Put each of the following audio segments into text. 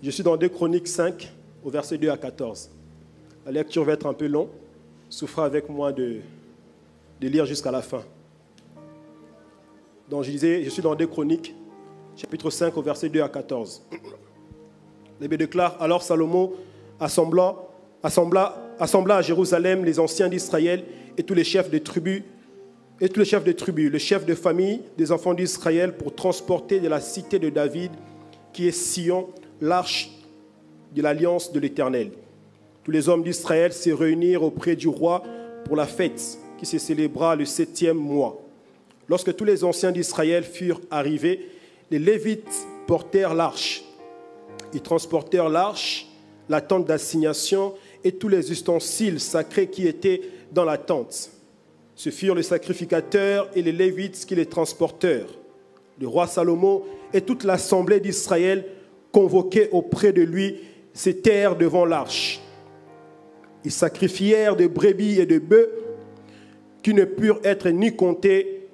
Je suis dans 2 Chroniques 5, au verset 2 à 14. La lecture va être un peu longue. Souffrez avec moi de lire jusqu'à la fin. Donc je disais, je suis dans 2 Chroniques, chapitre 5, au verset 2 à 14. La Bible déclare, alors Salomon assembla à Jérusalem les anciens d'Israël et tous les chefs de tribus, le chef de famille des enfants d'Israël pour transporter de la cité de David, qui est Sion, l'arche de l'alliance de l'Éternel. Tous les hommes d'Israël se réunirent auprès du roi pour la fête qui se célébra le 7e mois. Lorsque tous les anciens d'Israël furent arrivés, les Lévites portèrent l'arche. Ils transportèrent l'arche, la tente d'assignation et tous les ustensiles sacrés qui étaient dans la tente. Ce furent les sacrificateurs et les Lévites qui les transportèrent. Le roi Salomon et toute l'assemblée d'Israël, convoqués auprès de lui, s'étèrent devant l'arche. Ils sacrifièrent des brebis et des bœufs qui ne purent être ni comptés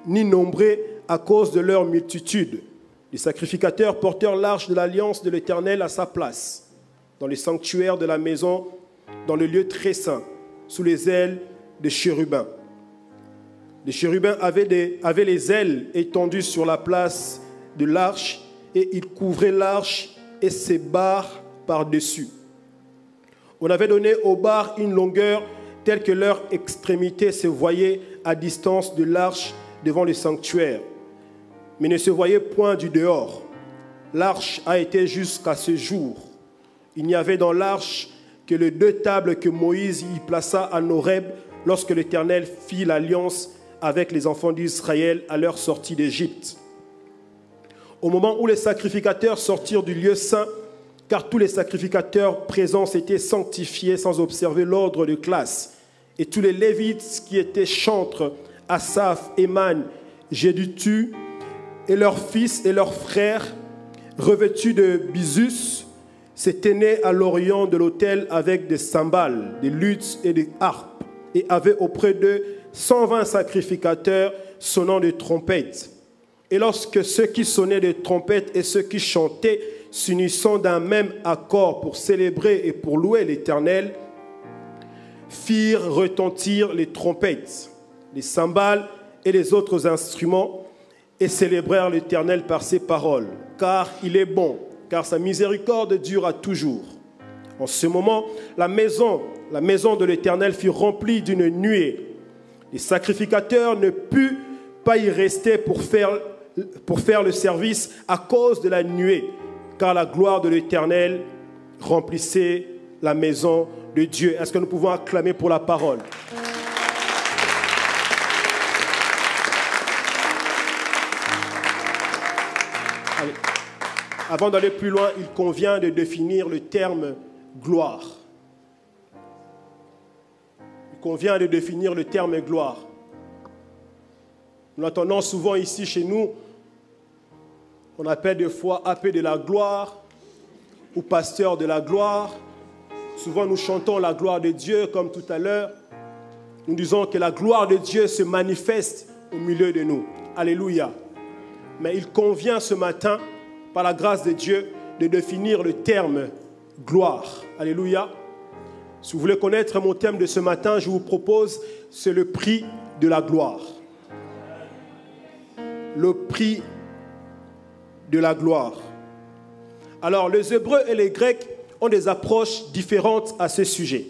ni nombrés à cause de leur multitude. Les sacrificateurs portèrent l'arche de l'alliance de l'Éternel à sa place, dans le sanctuaire de la maison, dans le lieu très saint, sous les ailes des chérubins. Les chérubins avaient les ailes étendues sur la place de l'arche et ils couvraient l'arche et ses barres par-dessus. On avait donné aux barres une longueur telle que leur extrémité se voyait à distance de l'arche devant le sanctuaire, mais ne se voyait point du dehors. L'arche a été jusqu'à ce jour. Il n'y avait dans l'arche que les 2 tables que Moïse y plaça à Horeb lorsque l'Éternel fit l'alliance avec les enfants d'Israël à leur sortie d'Égypte. Au moment où les sacrificateurs sortirent du lieu saint, car tous les sacrificateurs présents s'étaient sanctifiés sans observer l'ordre de classe, et tous les Lévites qui étaient chantres, Asaph, Éman, Jéduthun, et leurs fils et leurs frères, revêtus de bisus, se tenaient à l'orient de l'autel avec des cymbales, des luttes et des harpes, et avaient auprès d'eux 120 sacrificateurs sonnant des trompettes. Et lorsque ceux qui sonnaient des trompettes et ceux qui chantaient, s'unissant d'un même accord pour célébrer et pour louer l'Éternel, firent retentir les trompettes, les cymbales et les autres instruments, et célébrèrent l'Éternel par ses paroles. Car il est bon, car sa miséricorde dure à toujours. En ce moment, la maison de l'Éternel fut remplie d'une nuée. Les sacrificateurs ne purent pas y rester pour faire le service à cause de la nuée, car la gloire de l'Éternel remplissait la maison de Dieu. Est-ce que nous pouvons acclamer pour la parole? Allez. Avant d'aller plus loin, il convient de définir le terme gloire. Il convient de définir le terme gloire. Nous l'entendons souvent ici chez nous. On appelle des fois AP de la gloire ou pasteur de la gloire. Souvent nous chantons la gloire de Dieu comme tout à l'heure. Nous disons que la gloire de Dieu se manifeste au milieu de nous. Alléluia. Mais il convient ce matin, par la grâce de Dieu, de définir le terme gloire. Alléluia. Si vous voulez connaître mon thème de ce matin, je vous propose, c'est le prix de la gloire. Le prix de la gloire. Alors, les Hébreux et les Grecs ont des approches différentes à ce sujet.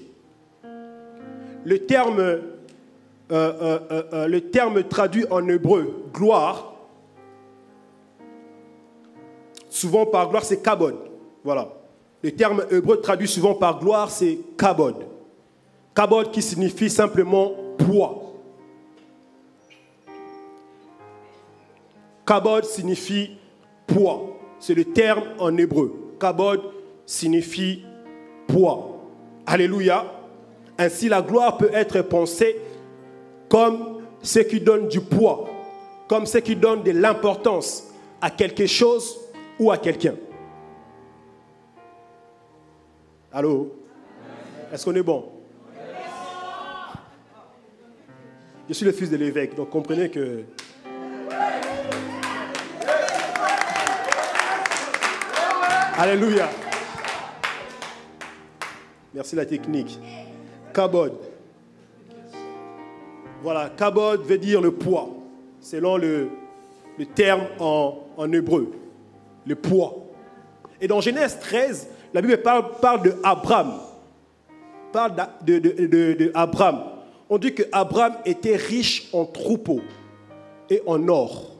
Le terme traduit en hébreu, gloire, souvent par gloire, c'est kabod. Voilà. Le terme hébreu traduit souvent par gloire, c'est kabod. Kabod qui signifie simplement poids. Kabod signifie poids. C'est le terme en hébreu. Kabod signifie poids. Alléluia. Ainsi, la gloire peut être pensée comme ce qui donne du poids, comme ce qui donne de l'importance à quelque chose ou à quelqu'un. Allô? Est-ce qu'on est bon? Je suis le fils de l'évêque, donc comprenez que... Alléluia. Merci la technique. Kabod. Voilà, kabod veut dire le poids, selon le terme en hébreu. Le poids. Et dans Genèse 13, la Bible parle de Abraham. Parle de Abraham. On dit qu'Abraham était riche en troupeaux et en or.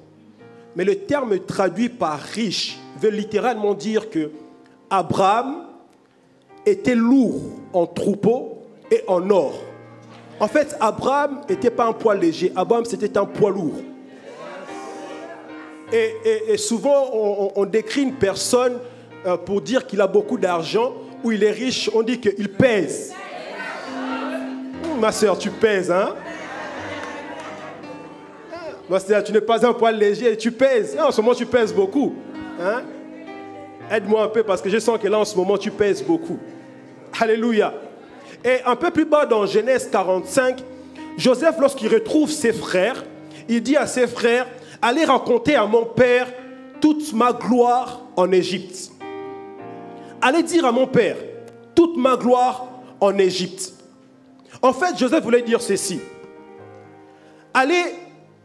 Mais le terme traduit par riche veut littéralement dire que Abraham était lourd en troupeaux et en or. En fait, Abraham n'était pas un poids léger. Abraham, c'était un poids lourd. Et souvent, on décrit une personne pour dire qu'il a beaucoup d'argent ou il est riche. On dit qu'il pèse. Ma soeur, tu pèses, hein? C'est-à-dire, tu n'es pas un poids léger, tu pèses. En ce moment, tu pèses beaucoup. Hein? Aide-moi un peu parce que je sens que là, en ce moment, tu pèses beaucoup. Alléluia. Et un peu plus bas dans Genèse 45, Joseph, lorsqu'il retrouve ses frères, il dit à ses frères, allez raconter à mon père toute ma gloire en Égypte. Allez dire à mon père toute ma gloire en Égypte. En fait, Joseph voulait dire ceci. Allez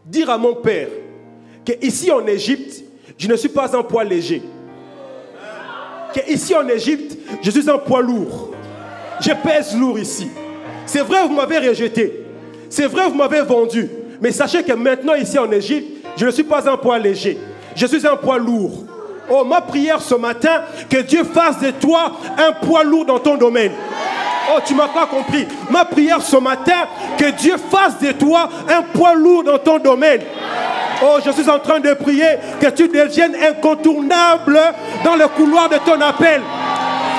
dire à mon père qu'ici en Égypte, je ne suis pas un poids léger. Qu'ici en Égypte, je suis un poids lourd. Je pèse lourd ici. C'est vrai, vous m'avez rejeté. C'est vrai, vous m'avez vendu. Mais sachez que maintenant, ici en Égypte, je ne suis pas un poids léger. Je suis un poids lourd. Oh, ma prière ce matin, que Dieu fasse de toi un poids lourd dans ton domaine. Oh, tu ne m'as pas compris. Ma prière ce matin, que Dieu fasse de toi un poids lourd dans ton domaine. Oh, je suis en train de prier que tu deviennes incontournable dans le couloir de ton appel.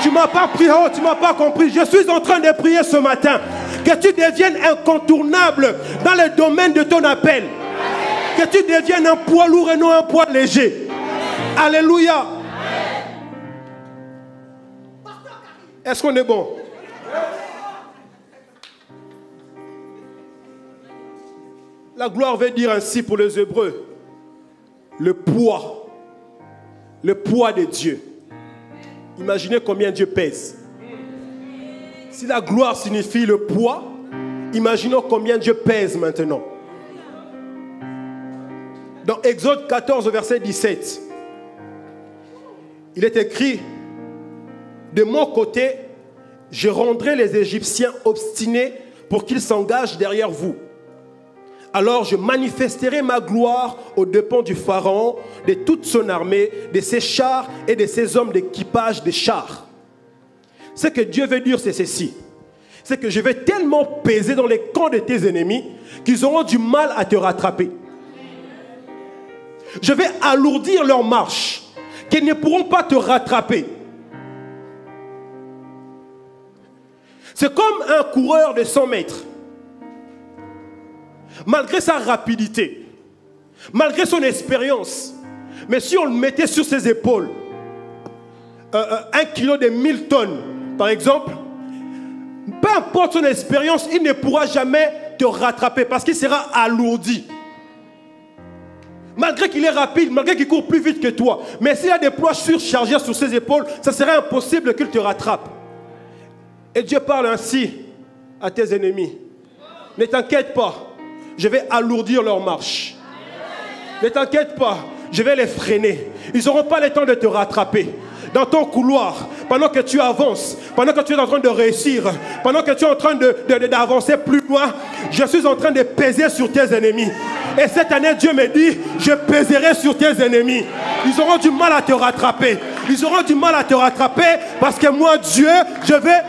Tu ne m'as pas prié, oh, tu ne m'as pas compris. Je suis en train de prier ce matin que tu deviennes incontournable dans le domaine de ton appel. Que tu deviennes un poids lourd et non un poids léger. Alléluia. Est-ce qu'on est bon? La gloire veut dire ainsi pour les Hébreux, le poids de Dieu. Imaginez combien Dieu pèse. Si la gloire signifie le poids, imaginons combien Dieu pèse maintenant. Dans Exode 14, verset 17, il est écrit, de mon côté, je rendrai les Égyptiens obstinés pour qu'ils s'engagent derrière vous. Alors je manifesterai ma gloire aux dépens du Pharaon, de toute son armée, de ses chars et de ses hommes d'équipage des chars. Ce que Dieu veut dire, c'est ceci. C'est que je vais tellement peser dans les camps de tes ennemis qu'ils auront du mal à te rattraper. Je vais alourdir leur marche, qu'ils ne pourront pas te rattraper. C'est comme un coureur de 100 mètres. Malgré sa rapidité, malgré son expérience, mais si on le mettait sur ses épaules, 1 kilo de 1000 tonnes, par exemple, peu importe son expérience, il ne pourra jamais te rattraper parce qu'il sera alourdi. Malgré qu'il est rapide, malgré qu'il court plus vite que toi, mais s'il y a des poids surchargés sur ses épaules, ça serait impossible qu'il te rattrape. Et Dieu parle ainsi à tes ennemis. Ne t'inquiète pas. Je vais alourdir leur marche. Ne t'inquiète pas, je vais les freiner. Ils n'auront pas le temps de te rattraper. Dans ton couloir, pendant que tu avances, pendant que tu es en train de réussir, pendant que tu es en train d'avancer plus loin, je suis en train de peser sur tes ennemis. Et cette année, Dieu me dit, je pèserai sur tes ennemis. Ils auront du mal à te rattraper. Ils auront du mal à te rattraper parce que moi, Dieu, je vais...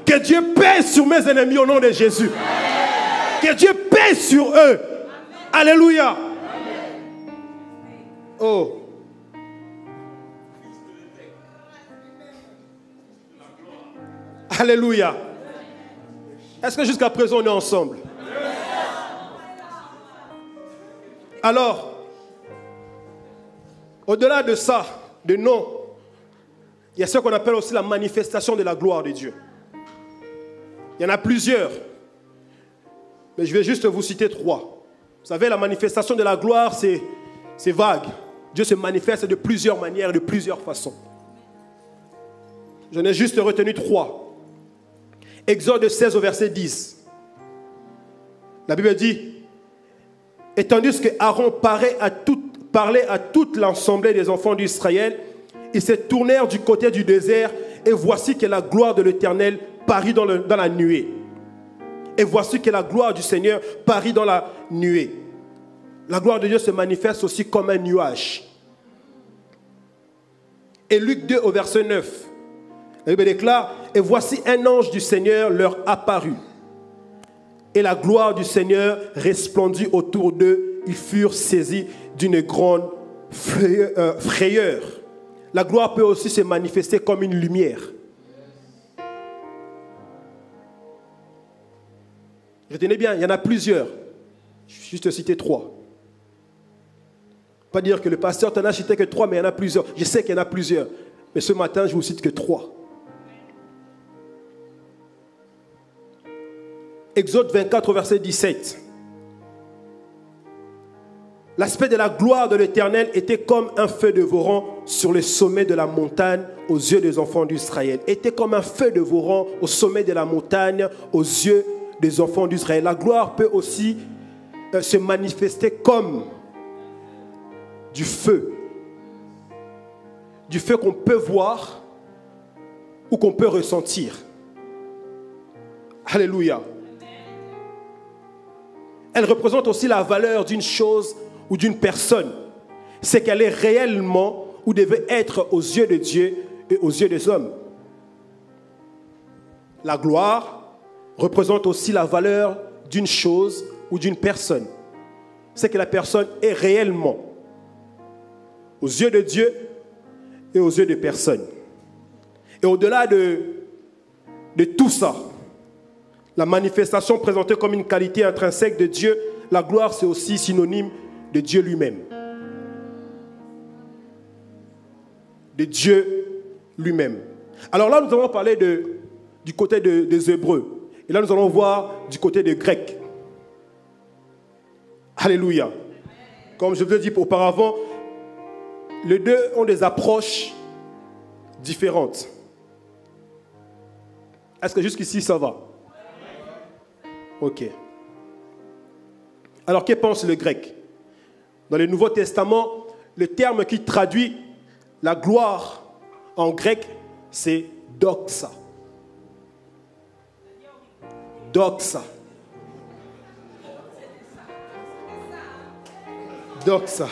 Que Dieu pèse sur mes ennemis au nom de Jésus. Que Dieu pèse sur eux. Alléluia. Oh. Alléluia. Est-ce que jusqu'à présent on est ensemble? Alors, au-delà de ça, de non, il y a ce qu'on appelle aussi la manifestation de la gloire de Dieu. Il y en a plusieurs. Mais je vais juste vous citer 3. savez, la manifestation de la gloire, c'est vague. Dieu se manifeste de plusieurs manières, de plusieurs façons. J'en ai juste retenu 3. Exode 16 au verset 10. La Bible dit, et tandis que Aaron parlait à toute l'assemblée des enfants d'Israël, ils se tournèrent du côté du désert, et voici que la gloire de l'Éternel parut dans la nuée. Et voici que la gloire du Seigneur parut dans la nuée. La gloire de Dieu se manifeste aussi comme un nuage. Et Luc 2 au verset 9, la Bible déclare, et voici un ange du Seigneur leur apparut. Et la gloire du Seigneur resplendit autour d'eux. Ils furent saisis d'une grande frayeur. La gloire peut aussi se manifester comme une lumière. Retenez bien, il y en a plusieurs. Je vais juste citer 3. Pas dire que le pasteur t'en a cité que 3, mais il y en a plusieurs. Je sais qu'il y en a plusieurs. Mais ce matin, je vous cite que 3. Exode 24, verset 17. L'aspect de la gloire de l'Éternel était comme un feu dévorant sur le sommet de la montagne aux yeux des enfants d'Israël. Était comme un feu dévorant au sommet de la montagne aux yeux des enfants d'Israël. La gloire peut aussi se manifester comme du feu. Du feu qu'on peut voir ou qu'on peut ressentir. Alléluia. Elle représente aussi la valeur d'une chose ou d'une personne. C'est qu'elle est réellement ou devait être aux yeux de Dieu et aux yeux des hommes. La gloire représente aussi la valeur d'une chose ou d'une personne. C'est que la personne est réellement aux yeux de Dieu et aux yeux des personnes. Et au-delà de tout ça, la manifestation présentée comme une qualité intrinsèque de Dieu, la gloire, c'est aussi synonyme de Dieu lui-même. De Dieu lui-même. Alors là, nous allons parler du côté des Hébreux. Et là, nous allons voir du côté des Grecs. Alléluia. Comme je vous l'ai dit auparavant, les deux ont des approches différentes. Est-ce que jusqu'ici, ça va? Ok. Alors, que pense le grec? Dans le Nouveau Testament, le terme qui traduit la gloire en grec, c'est doxa. Doxa. Doxa.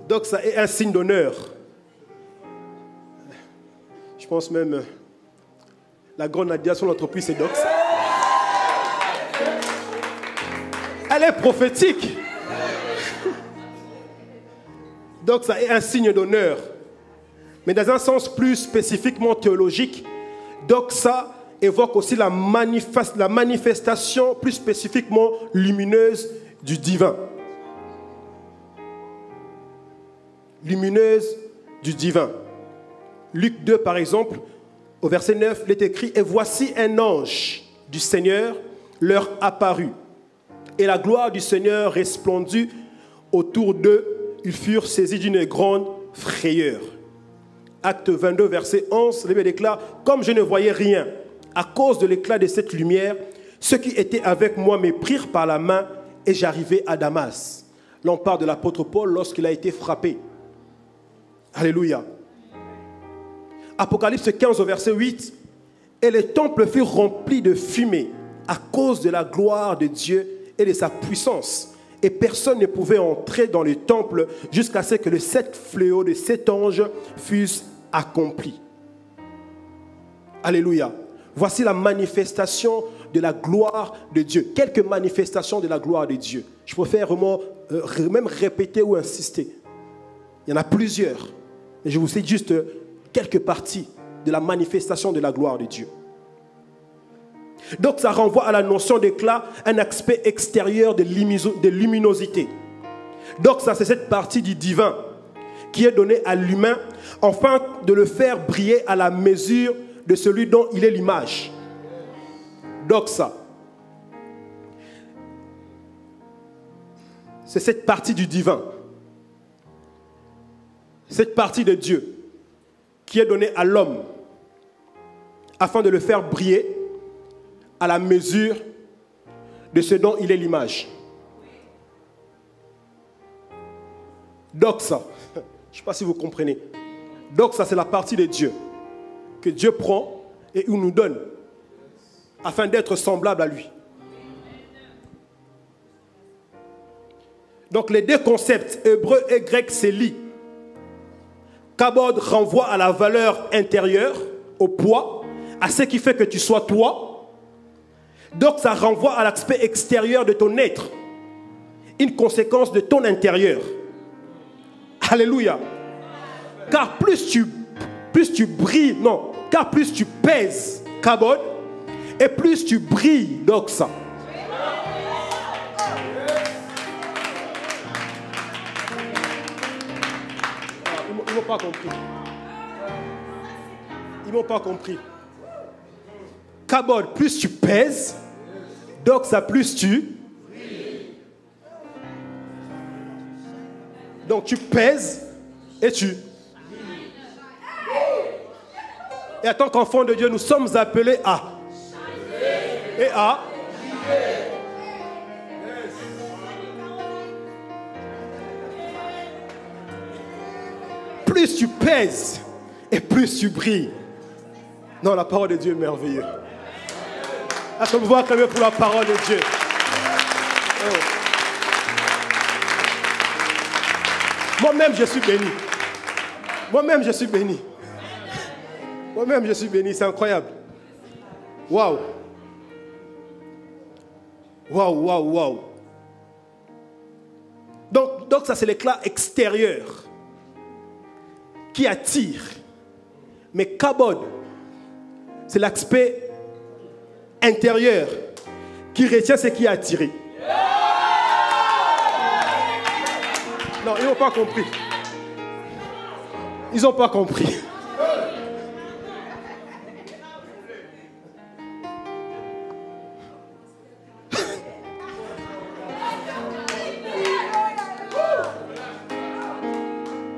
Doxa est un signe d'honneur. Je pense même la grande Nadia, son entreprise, c'est Doxa. Elle est prophétique. Doxa est un signe d'honneur. Mais dans un sens plus spécifiquement théologique, doxa évoque aussi la manifestation plus spécifiquement lumineuse du divin. Lumineuse du divin. Luc 2, par exemple, au verset 9, il est écrit « Et voici un ange du Seigneur leur apparut. Et la gloire du Seigneur resplendit autour d'eux. Ils furent saisis d'une grande frayeur. » Acte 22, verset 11, la Bible déclare « Comme je ne voyais rien, à cause de l'éclat de cette lumière, ceux qui étaient avec moi me prirent par la main et j'arrivai à Damas. » Là, on parle de l'apôtre Paul lorsqu'il a été frappé. Alléluia. Apocalypse 15, au verset 8, « Et le temple fut rempli de fumée à cause de la gloire de Dieu et de sa puissance. Et personne ne pouvait entrer dans le temple jusqu'à ce que les 7 fléaux de 7 anges fussent accomplis. » Alléluia. Voici la manifestation de la gloire de Dieu. Quelques manifestations de la gloire de Dieu. Je préfère vraiment, même répéter ou insister. Il y en a plusieurs. Mais je vous cite juste quelques parties de la manifestation de la gloire de Dieu. Donc ça renvoie à la notion d'éclat, un aspect extérieur de luminosité. Donc ça, c'est cette partie du divin qui est donnée à l'humain afin de le faire briller à la mesure de celui dont il est l'image. Donc ça. c'est cette partie du divin, cette partie de Dieu qui est donnée à l'homme afin de le faire briller à la mesure de ce dont il est l'image. Doxa, je ne sais pas si vous comprenez. Doxa, c'est la partie de Dieu que Dieu prend et il nous donne afin d'être semblable à lui. Donc les deux concepts, hébreu et grec, se lient. Kabod renvoie à la valeur intérieure, au poids, à ce qui fait que tu sois toi. Donc ça renvoie à l'aspect extérieur de ton être, une conséquence de ton intérieur. Alléluia. Car plus tu brilles, non, car plus tu pèses, Kabod, et plus tu brilles, Doxa. Ils n'ont pas compris. Ils n'ont pas compris. Kabod, plus tu pèses, Doxa, plus tu. Donc tu pèses et tu. Et en tant qu'enfants de Dieu, nous sommes appelés à. Et à. Plus tu pèses et plus tu brilles. Non, la parole de Dieu est merveilleuse. Est-ce qu'on peut acclamer pour la parole de Dieu? Oh. Moi-même, je suis béni. Moi-même, je suis béni. Moi-même, je suis béni. C'est incroyable. Waouh. Waouh, waouh, waouh. Donc ça, c'est l'éclat extérieur qui attire. Mais Kabod, c'est l'aspect intérieur qui retient ce qui a attiré. Non, ils n'ont pas compris. Ils n'ont pas compris.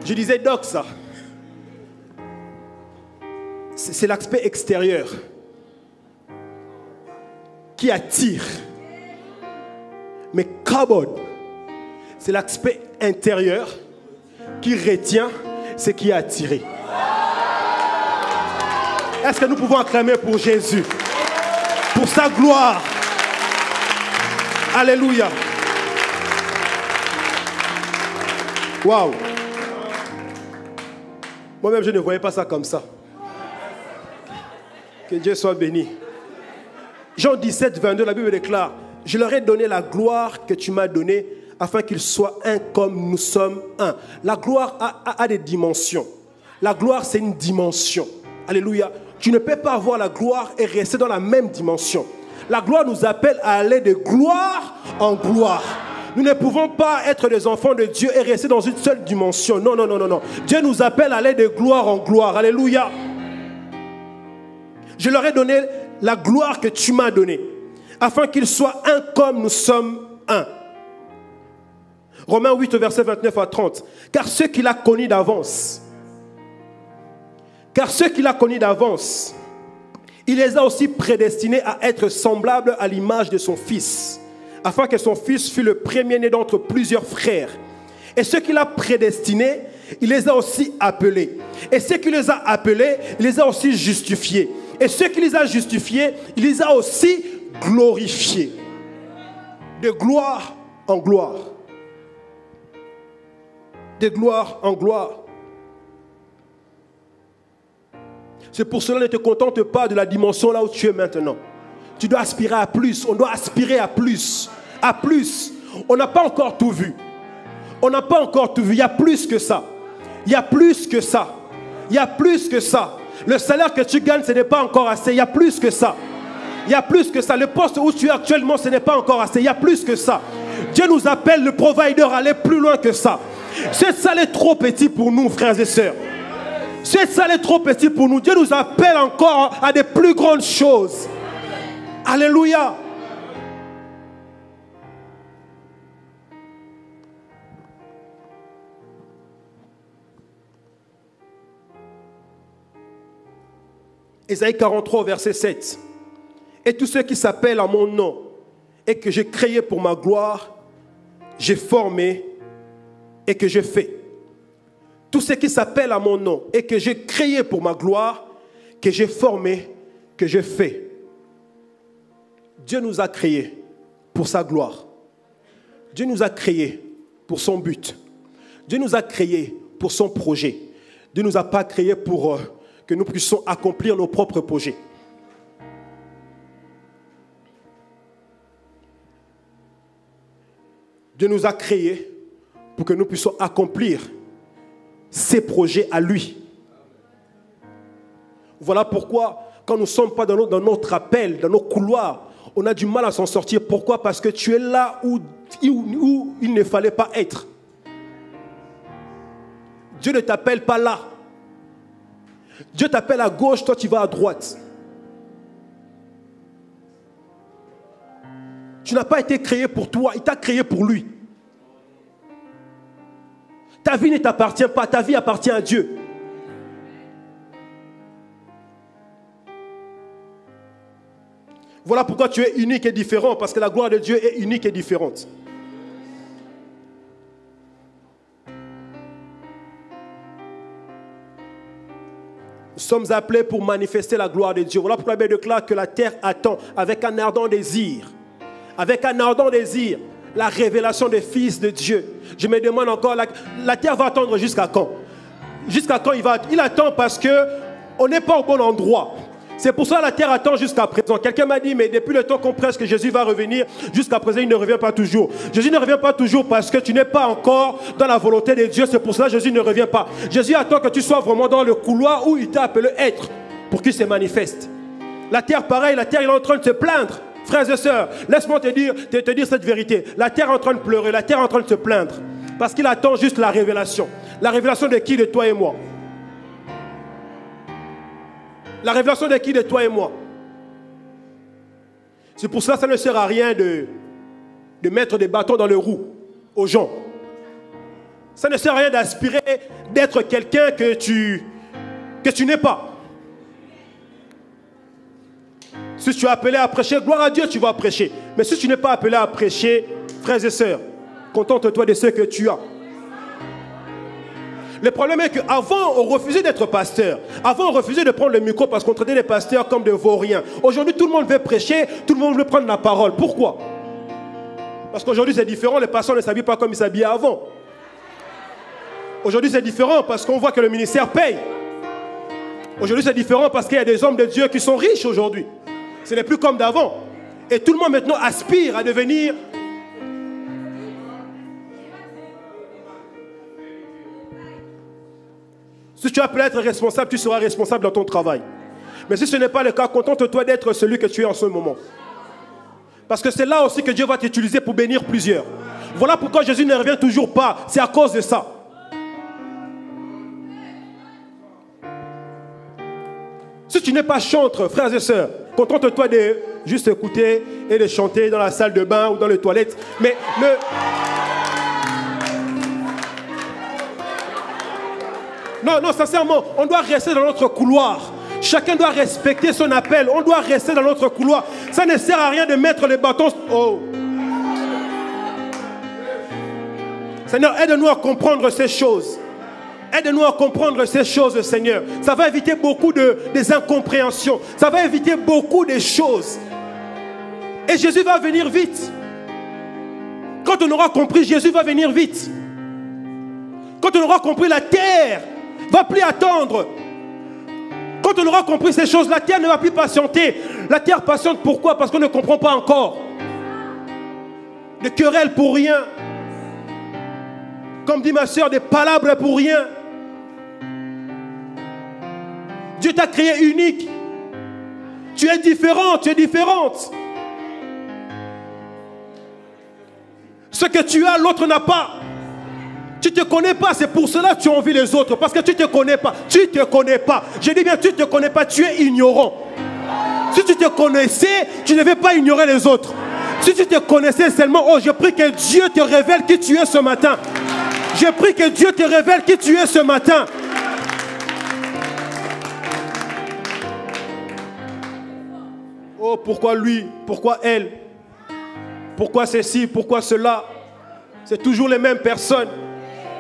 Je disais Doxa. C'est l'aspect extérieur qui attire. Mais Kabod, c'est l'aspect intérieur qui retient ce qui a attiré. Est-ce que nous pouvons acclamer pour Jésus, pour sa gloire? Alléluia. Waouh. Moi-même, je ne voyais pas ça comme ça. Que Dieu soit béni. Jean 17, 22, la Bible déclare: je leur ai donné la gloire que tu m'as donnée, afin qu'ils soient un comme nous sommes un. La gloire a des dimensions. La gloire, c'est une dimension. Alléluia. Tu ne peux pas avoir la gloire et rester dans la même dimension. La gloire nous appelle à aller de gloire en gloire. Nous ne pouvons pas être des enfants de Dieu et rester dans une seule dimension. Non, non, non, non, non. Dieu nous appelle à aller de gloire en gloire. Alléluia. Je leur ai donné la gloire que tu m'as donnée, afin qu'ils soient un comme nous sommes un. Romains 8, verset 29 à 30. Car ceux qu'il a connus d'avance, il les a aussi prédestinés à être semblables à l'image de son Fils, afin que son Fils fût le premier-né d'entre plusieurs frères. Et ceux qu'il a prédestinés, il les a aussi appelés. Et ceux qu'il les a appelés, il les a aussi justifiés. Et ceux qui les a justifiés, il les a aussi glorifiés. De gloire en gloire. De gloire en gloire. C'est pour cela que ne te contente pas de la dimension là où tu es maintenant. Tu dois aspirer à plus. On doit aspirer à plus. À plus. On n'a pas encore tout vu. On n'a pas encore tout vu. Il y a plus que ça. Il y a plus que ça. Il y a plus que ça. Le salaire que tu gagnes, ce n'est pas encore assez. Il y a plus que ça. Il y a plus que ça. Le poste où tu es actuellement, ce n'est pas encore assez. Il y a plus que ça. Dieu nous appelle, le provider, à aller plus loin que ça. Cette salle est trop petite pour nous, frères et sœurs. Cette salle est trop petite pour nous. Dieu nous appelle encore à des plus grandes choses. Alléluia. Ésaïe 43, verset 7. Et tous ceux qui s'appellent à mon nom et que j'ai créé pour ma gloire, j'ai formé et que j'ai fait. Tous ceux qui s'appellent à mon nom et que j'ai créé pour ma gloire, que j'ai formé, que j'ai fait. Dieu nous a créés pour sa gloire. Dieu nous a créés pour son but. Dieu nous a créés pour son projet. Dieu ne nous a pas créés pour que nous puissions accomplir nos propres projets. Dieu nous a créés pour que nous puissions accomplir ses projets à lui. Voilà pourquoi, quand nous ne sommes pas dans notre appel, dans nos couloirs, on a du mal à s'en sortir. Pourquoi? Parce que tu es là où il ne fallait pas être. Dieu ne t'appelle pas là. Dieu t'appelle à gauche, toi tu vas à droite. Tu n'as pas été créé pour toi, il t'a créé pour lui. Ta vie ne t'appartient pas, ta vie appartient à Dieu. Voilà pourquoi tu es unique et différent, parce que la gloire de Dieu est unique et différente. Nous sommes appelés pour manifester la gloire de Dieu. Voilà pourquoi la Bible déclare que la terre attend avec un ardent désir. Avec un ardent désir, la révélation des fils de Dieu. Je me demande encore, la terre va attendre jusqu'à quand? Jusqu'à quand il attend parce qu'on n'est pas au bon endroit. C'est pour ça que la terre attend jusqu'à présent. Quelqu'un m'a dit, mais depuis le temps qu'on prêche que Jésus va revenir, jusqu'à présent, il ne revient pas toujours. Jésus ne revient pas toujours parce que tu n'es pas encore dans la volonté de Dieu. C'est pour ça que Jésus ne revient pas. Jésus attend que tu sois vraiment dans le couloir où il t'a appelé être pour qu'il se manifeste. La terre, pareil, la terre, il est en train de se plaindre. Frères et sœurs, laisse-moi te dire cette vérité. La terre est en train de pleurer, la terre est en train de se plaindre. Parce qu'il attend juste la révélation. La révélation de qui? De toi et moi. La révélation de qui? De toi et moi. C'est pour ça que ça ne sert à rien de mettre des bâtons dans les roues aux gens. Ça ne sert à rien d'aspirer d'être quelqu'un que tu n'es pas. Si tu es appelé à prêcher, gloire à Dieu, tu vas prêcher. Mais si tu n'es pas appelé à prêcher, frères et sœurs, contente-toi de ce que tu as. Le problème est qu'avant, on refusait d'être pasteur. Avant, on refusait de prendre le micro parce qu'on traitait les pasteurs comme des vauriens. Aujourd'hui, tout le monde veut prêcher, tout le monde veut prendre la parole. Pourquoi? Parce qu'aujourd'hui, c'est différent. Les pasteurs ne s'habillent pas comme ils s'habillaient avant. Aujourd'hui, c'est différent parce qu'on voit que le ministère paye. Aujourd'hui, c'est différent parce qu'il y a des hommes de Dieu qui sont riches aujourd'hui. Ce n'est plus comme d'avant. Et tout le monde maintenant aspire à devenir... Si tu as appelé à être responsable, tu seras responsable dans ton travail. Mais si ce n'est pas le cas, contente-toi d'être celui que tu es en ce moment. Parce que c'est là aussi que Dieu va t'utiliser pour bénir plusieurs. Voilà pourquoi Jésus ne revient toujours pas. C'est à cause de ça. Si tu n'es pas chanteur, frères et sœurs, contente-toi de juste écouter et de chanter dans la salle de bain ou dans les toilettes. Mais Non, sincèrement, on doit rester dans notre couloir. Chacun doit respecter son appel. On doit rester dans notre couloir. Ça ne sert à rien de mettre les bâtons. Oh. Seigneur, aide-nous à comprendre ces choses. Aide-nous à comprendre ces choses, Seigneur. Ça va éviter beaucoup des incompréhensions. Ça va éviter beaucoup de choses. Et Jésus va venir vite. Quand on aura compris, Jésus va venir vite. Quand on aura compris, la terre va plus attendre. Quand on aura compris ces choses, la terre ne va plus patienter. La terre patiente, pourquoi? Parce qu'on ne comprend pas encore. Des querelles pour rien. Comme dit ma soeur, des palabres pour rien. Dieu t'a créé unique. Tu es différent, tu es différente. Ce que tu as, l'autre n'a pas. Tu ne te connais pas, c'est pour cela que tu envies les autres. Parce que tu ne te connais pas. Tu ne te connais pas. Je dis bien, tu ne te connais pas, tu es ignorant. Si tu te connaissais, tu ne devais pas ignorer les autres. Si tu te connaissais seulement, oh, je prie que Dieu te révèle qui tu es ce matin. Je prie que Dieu te révèle qui tu es ce matin. Oh, pourquoi lui? Pourquoi elle? Pourquoi ceci? Pourquoi cela? C'est toujours les mêmes personnes.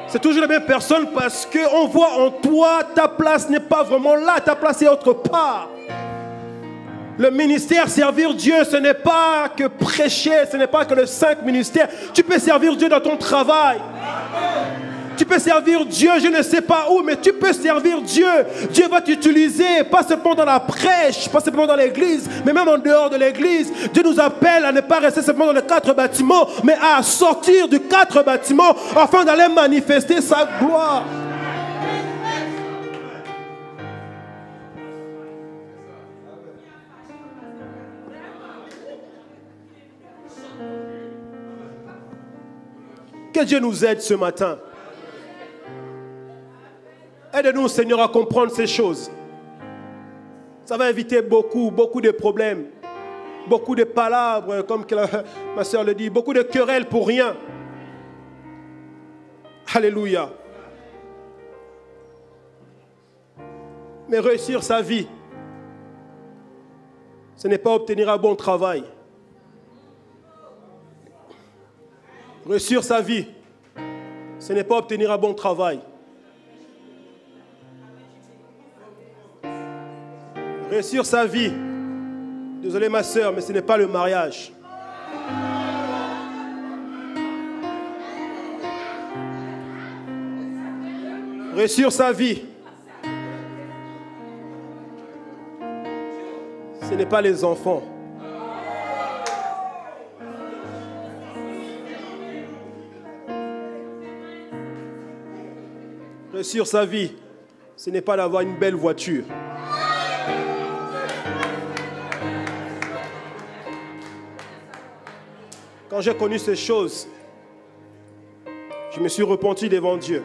C'est toujours les mêmes personnes parce qu'on voit en toi, ta place n'est pas vraiment là, ta place est autre part. Le ministère, servir Dieu, ce n'est pas que prêcher, ce n'est pas que le 5 ministères. Tu peux servir Dieu dans ton travail. Tu peux servir Dieu, je ne sais pas où, mais tu peux servir Dieu. Dieu va t'utiliser, pas seulement dans la prêche, pas seulement dans l'église, mais même en dehors de l'église. Dieu nous appelle à ne pas rester seulement dans les 4 bâtiments, mais à sortir du 4 bâtiments afin d'aller manifester sa gloire. Que Dieu nous aide ce matin. Aide-nous, Seigneur, à comprendre ces choses. Ça va éviter beaucoup de problèmes, beaucoup de palabres, comme ma soeur le dit, beaucoup de querelles pour rien. Alléluia. Mais réussir sa vie, ce n'est pas obtenir un bon travail. Réussir sa vie, ce n'est pas obtenir un bon travail. Réussir sa vie, désolé ma soeur, mais ce n'est pas le mariage. Réussir sa vie, ce n'est pas les enfants. Réussir sa vie, ce n'est pas d'avoir une belle voiture. Quand j'ai connu ces choses, je me suis repenti devant Dieu.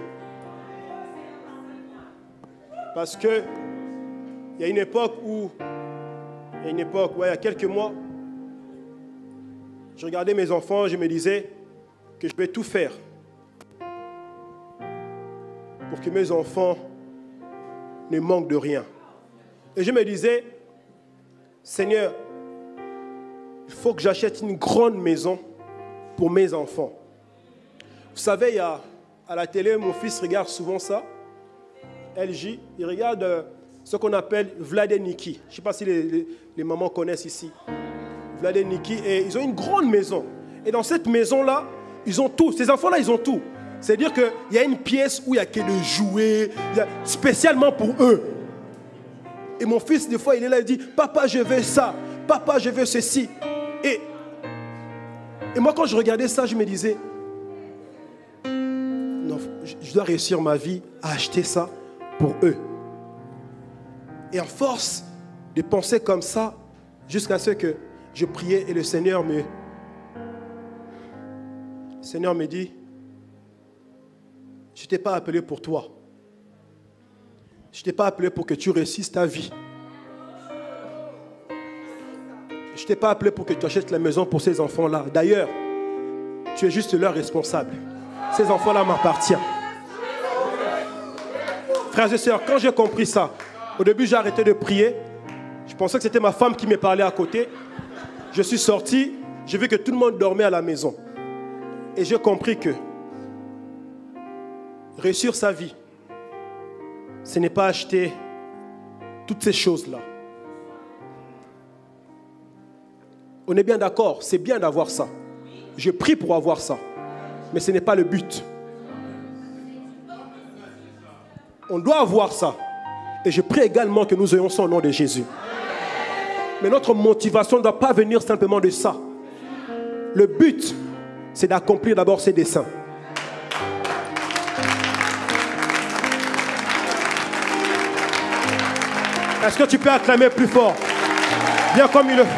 Parce que il y a une époque où, il y a quelques mois, je regardais mes enfants, je me disais que je vais tout faire pour que mes enfants ne manquent de rien. Et je me disais, Seigneur, il faut que j'achète une grande maison pour mes enfants. Vous savez, à la télé, mon fils regarde souvent ça, LJ, il regarde ce qu'on appelle Vlad et Niki. Je ne sais pas si les mamans connaissent ici. Vlad et Niki, et ils ont une grande maison. Et dans cette maison-là, ils ont tout. Ces enfants-là, ils ont tout. C'est-à-dire qu'il y a une pièce où il n'y a que des jouets, spécialement pour eux. Et mon fils, des fois, il est là, il dit, papa, je veux ça. Papa, je veux ceci. Et moi, quand je regardais ça, je me disais, non, je dois réussir ma vie à acheter ça pour eux. Et en force de penser comme ça, jusqu'à ce que je priais et le Seigneur me dit, je ne t'ai pas appelé pour toi. Je ne t'ai pas appelé pour que tu réussisses ta vie. Je ne t'ai pas appelé pour que tu achètes la maison pour ces enfants-là. D'ailleurs, tu es juste leur responsable. Ces enfants-là m'appartiennent. Frères et sœurs, quand j'ai compris ça, au début j'ai arrêté de prier. Je pensais que c'était ma femme qui me parlait à côté. Je suis sorti, j'ai vu que tout le monde dormait à la maison. Et j'ai compris que réussir sa vie, ce n'est pas acheter toutes ces choses-là. On est bien d'accord, c'est bien d'avoir ça. Je prie pour avoir ça. Mais ce n'est pas le but. On doit avoir ça. Et je prie également que nous ayons ça au nom de Jésus. Mais notre motivation ne doit pas venir simplement de ça. Le but, c'est d'accomplir d'abord ses desseins. Est-ce que tu peux acclamer plus fort? Bien comme il le fait.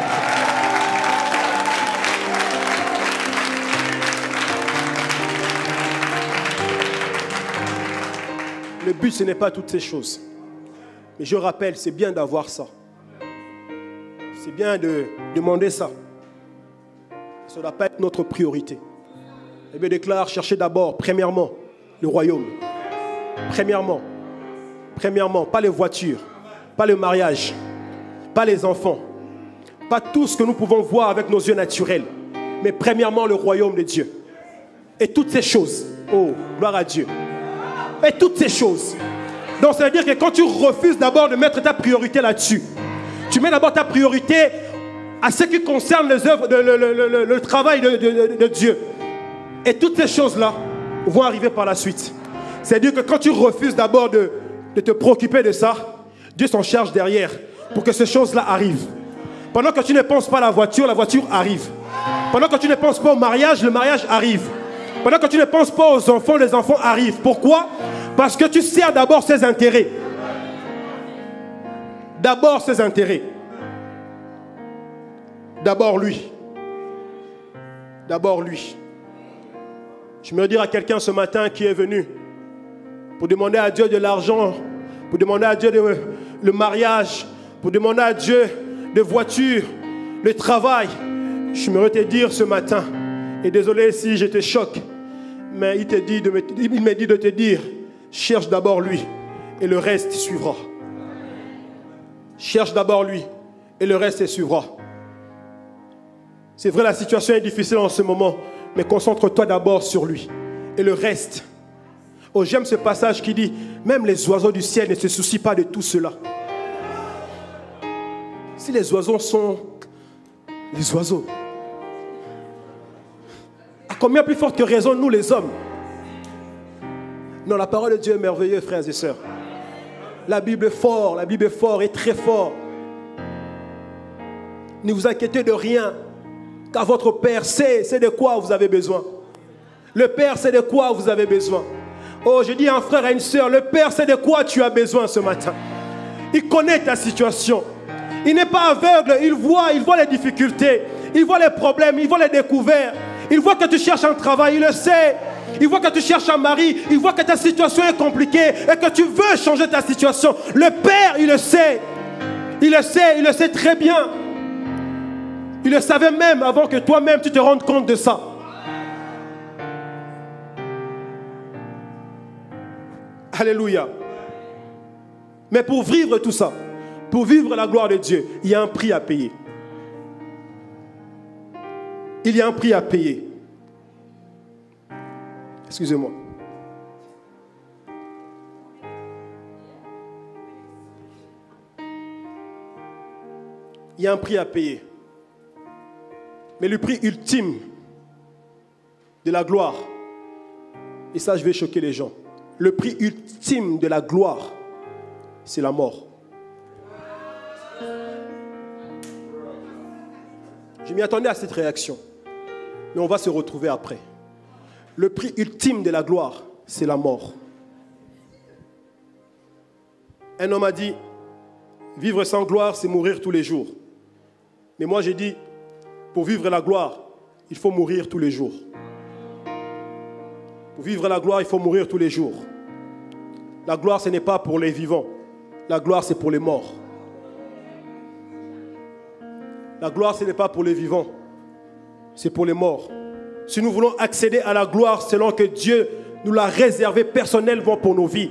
Le but, ce n'est pas toutes ces choses. Mais je rappelle, c'est bien d'avoir ça. C'est bien de demander ça. Ça ne doit pas être notre priorité. La Bible déclare, cherchez d'abord, premièrement, le royaume. Premièrement, pas les voitures, pas le mariage, pas les enfants, Pas tout ce que nous pouvons voir avec nos yeux naturels, mais premièrement le royaume de Dieu. Et toutes ces choses, oh, gloire à Dieu. Et toutes ces choses. Donc ça veut dire que quand tu refuses d'abord de mettre ta priorité là-dessus, tu mets d'abord ta priorité à ce qui concerne les œuvres, le travail de Dieu. Et toutes ces choses-là vont arriver par la suite. C'est-à-dire que quand tu refuses d'abord de te préoccuper de ça, Dieu s'en charge derrière pour que ces choses-là arrivent. Pendant que tu ne penses pas à la voiture arrive. Pendant que tu ne penses pas au mariage, le mariage arrive. Pendant que tu ne penses pas aux enfants, les enfants arrivent. Pourquoi? Parce que tu sers d'abord ses intérêts. D'abord ses intérêts. D'abord lui. D'abord lui. Je me dire à quelqu'un ce matin qui est venu pour demander à Dieu de l'argent, pour demander à Dieu le mariage, pour demander à Dieu des voitures, le travail. Je me te dire ce matin, et désolé si je te choque, mais il m'a dit de te dire, cherche d'abord lui et le reste suivra. Cherche d'abord lui et le reste suivra. C'est vrai, la situation est difficile en ce moment, mais concentre-toi d'abord sur lui et le reste. Oh, j'aime ce passage qui dit, même les oiseaux du ciel ne se soucient pas de tout cela. Si les oiseaux sont les oiseaux, à combien plus forte que raison nous les hommes? Non, la parole de Dieu est merveilleuse, frères et sœurs. La Bible est forte, et très fort. Ne vous inquiétez de rien, car votre Père sait de quoi vous avez besoin. Le Père sait de quoi vous avez besoin. Oh, je dis à un frère et à une sœur, le Père sait de quoi tu as besoin ce matin. Il connaît ta situation. Il n'est pas aveugle, il voit les difficultés, il voit les problèmes, il voit les découvertes. Il voit que tu cherches un travail, il le sait. Il voit que tu cherches un mari, il voit que ta situation est compliquée et que tu veux changer ta situation. Le Père, il le sait. Il le sait très bien. Il le savait même avant que toi-même tu te rendes compte de ça. Alléluia. Mais pour vivre tout ça, pour vivre la gloire de Dieu, il y a un prix à payer. Il y a un prix à payer. Excusez-moi. Il y a un prix à payer. Mais le prix ultime de la gloire, et ça je vais choquer les gens, le prix ultime de la gloire, c'est la mort. Je m'y attendais à cette réaction, mais on va se retrouver après. Le prix ultime de la gloire, c'est la mort. Un homme a dit, vivre sans gloire, c'est mourir tous les jours. Mais moi j'ai dit, pour vivre la gloire, il faut mourir tous les jours. Pour vivre la gloire, il faut mourir tous les jours. La gloire, ce n'est pas pour les vivants. La gloire, c'est pour les morts. La gloire, ce n'est pas pour les vivants. C'est pour les morts. Si nous voulons accéder à la gloire selon que Dieu nous l'a réservé personnellement pour nos vies,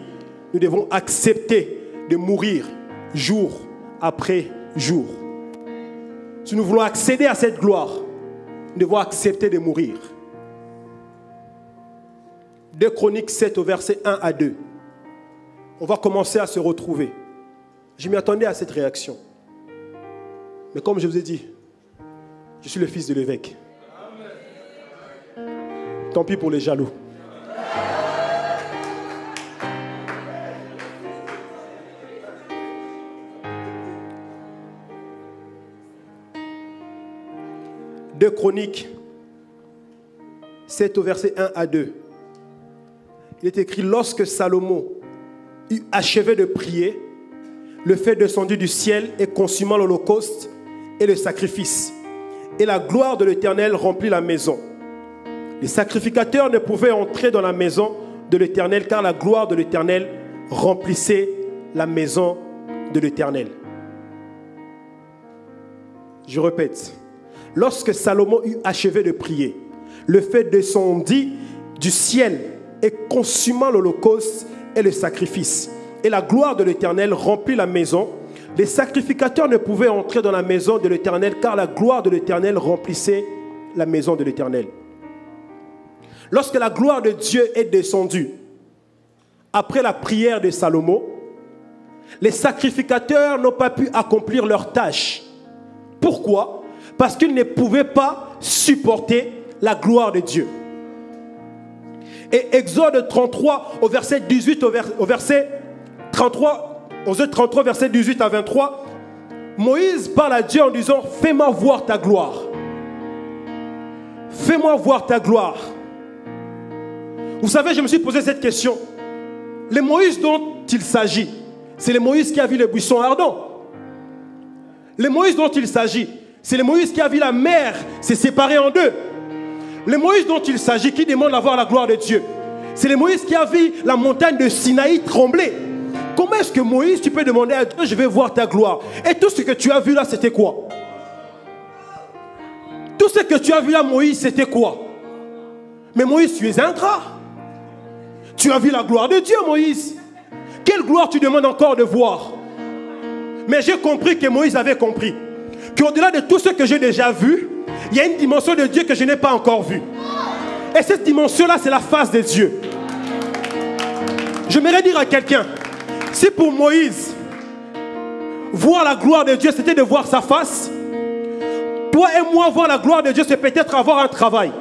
nous devons accepter de mourir jour après jour. Si nous voulons accéder à cette gloire, nous devons accepter de mourir. 2 Chroniques 7 au verset 1 à 2. On va commencer à se retrouver. Je m'y attendais à cette réaction. Mais comme je vous ai dit, je suis le fils de l'évêque. Tant pis pour les jaloux. Deux Chroniques 7 au verset 1 à 2. Il est écrit, lorsque Salomon eut achevé de prier, le feu descendu du ciel et consumant l'holocauste et le sacrifice. Et la gloire de l'Éternel remplit la maison. Les sacrificateurs ne pouvaient entrer dans la maison de l'Éternel car la gloire de l'Éternel remplissait la maison de l'Éternel. Je répète. Lorsque Salomon eut achevé de prier, le feu descendit du ciel et consumant l'holocauste et le sacrifice. Et la gloire de l'Éternel remplit la maison. Les sacrificateurs ne pouvaient entrer dans la maison de l'Éternel car la gloire de l'Éternel remplissait la maison de l'Éternel. Lorsque la gloire de Dieu est descendue, après la prière de Salomon, les sacrificateurs n'ont pas pu accomplir leur tâche. Pourquoi? Parce qu'ils ne pouvaient pas supporter la gloire de Dieu. Et Exode 33, au verset 18, au verset 33, verset 18 à 23, Moïse parle à Dieu en disant « Fais-moi voir ta gloire. Fais-moi voir ta gloire. » Vous savez, je me suis posé cette question. Le Moïse dont il s'agit, c'est le Moïse qui a vu le buisson ardent. Le Moïse dont il s'agit, c'est le Moïse qui a vu la mer se séparer en deux. Le Moïse dont il s'agit, qui demande à voir la gloire de Dieu, c'est le Moïse qui a vu la montagne de Sinaï trembler. Comment est-ce que Moïse, tu peux demander à Dieu, je vais voir ta gloire? Et tout ce que tu as vu là, c'était quoi? Tout ce que tu as vu là, Moïse, c'était quoi? Mais Moïse, tu es ingrat. Tu as vu la gloire de Dieu, Moïse. Quelle gloire tu demandes encore de voir? Mais j'ai compris que Moïse avait compris qu'au-delà de tout ce que j'ai déjà vu, il y a une dimension de Dieu que je n'ai pas encore vue. Et cette dimension-là, c'est la face de Dieu. J'aimerais dire à quelqu'un, si pour Moïse, voir la gloire de Dieu, c'était de voir sa face, toi et moi, voir la gloire de Dieu, c'est peut-être avoir un travail.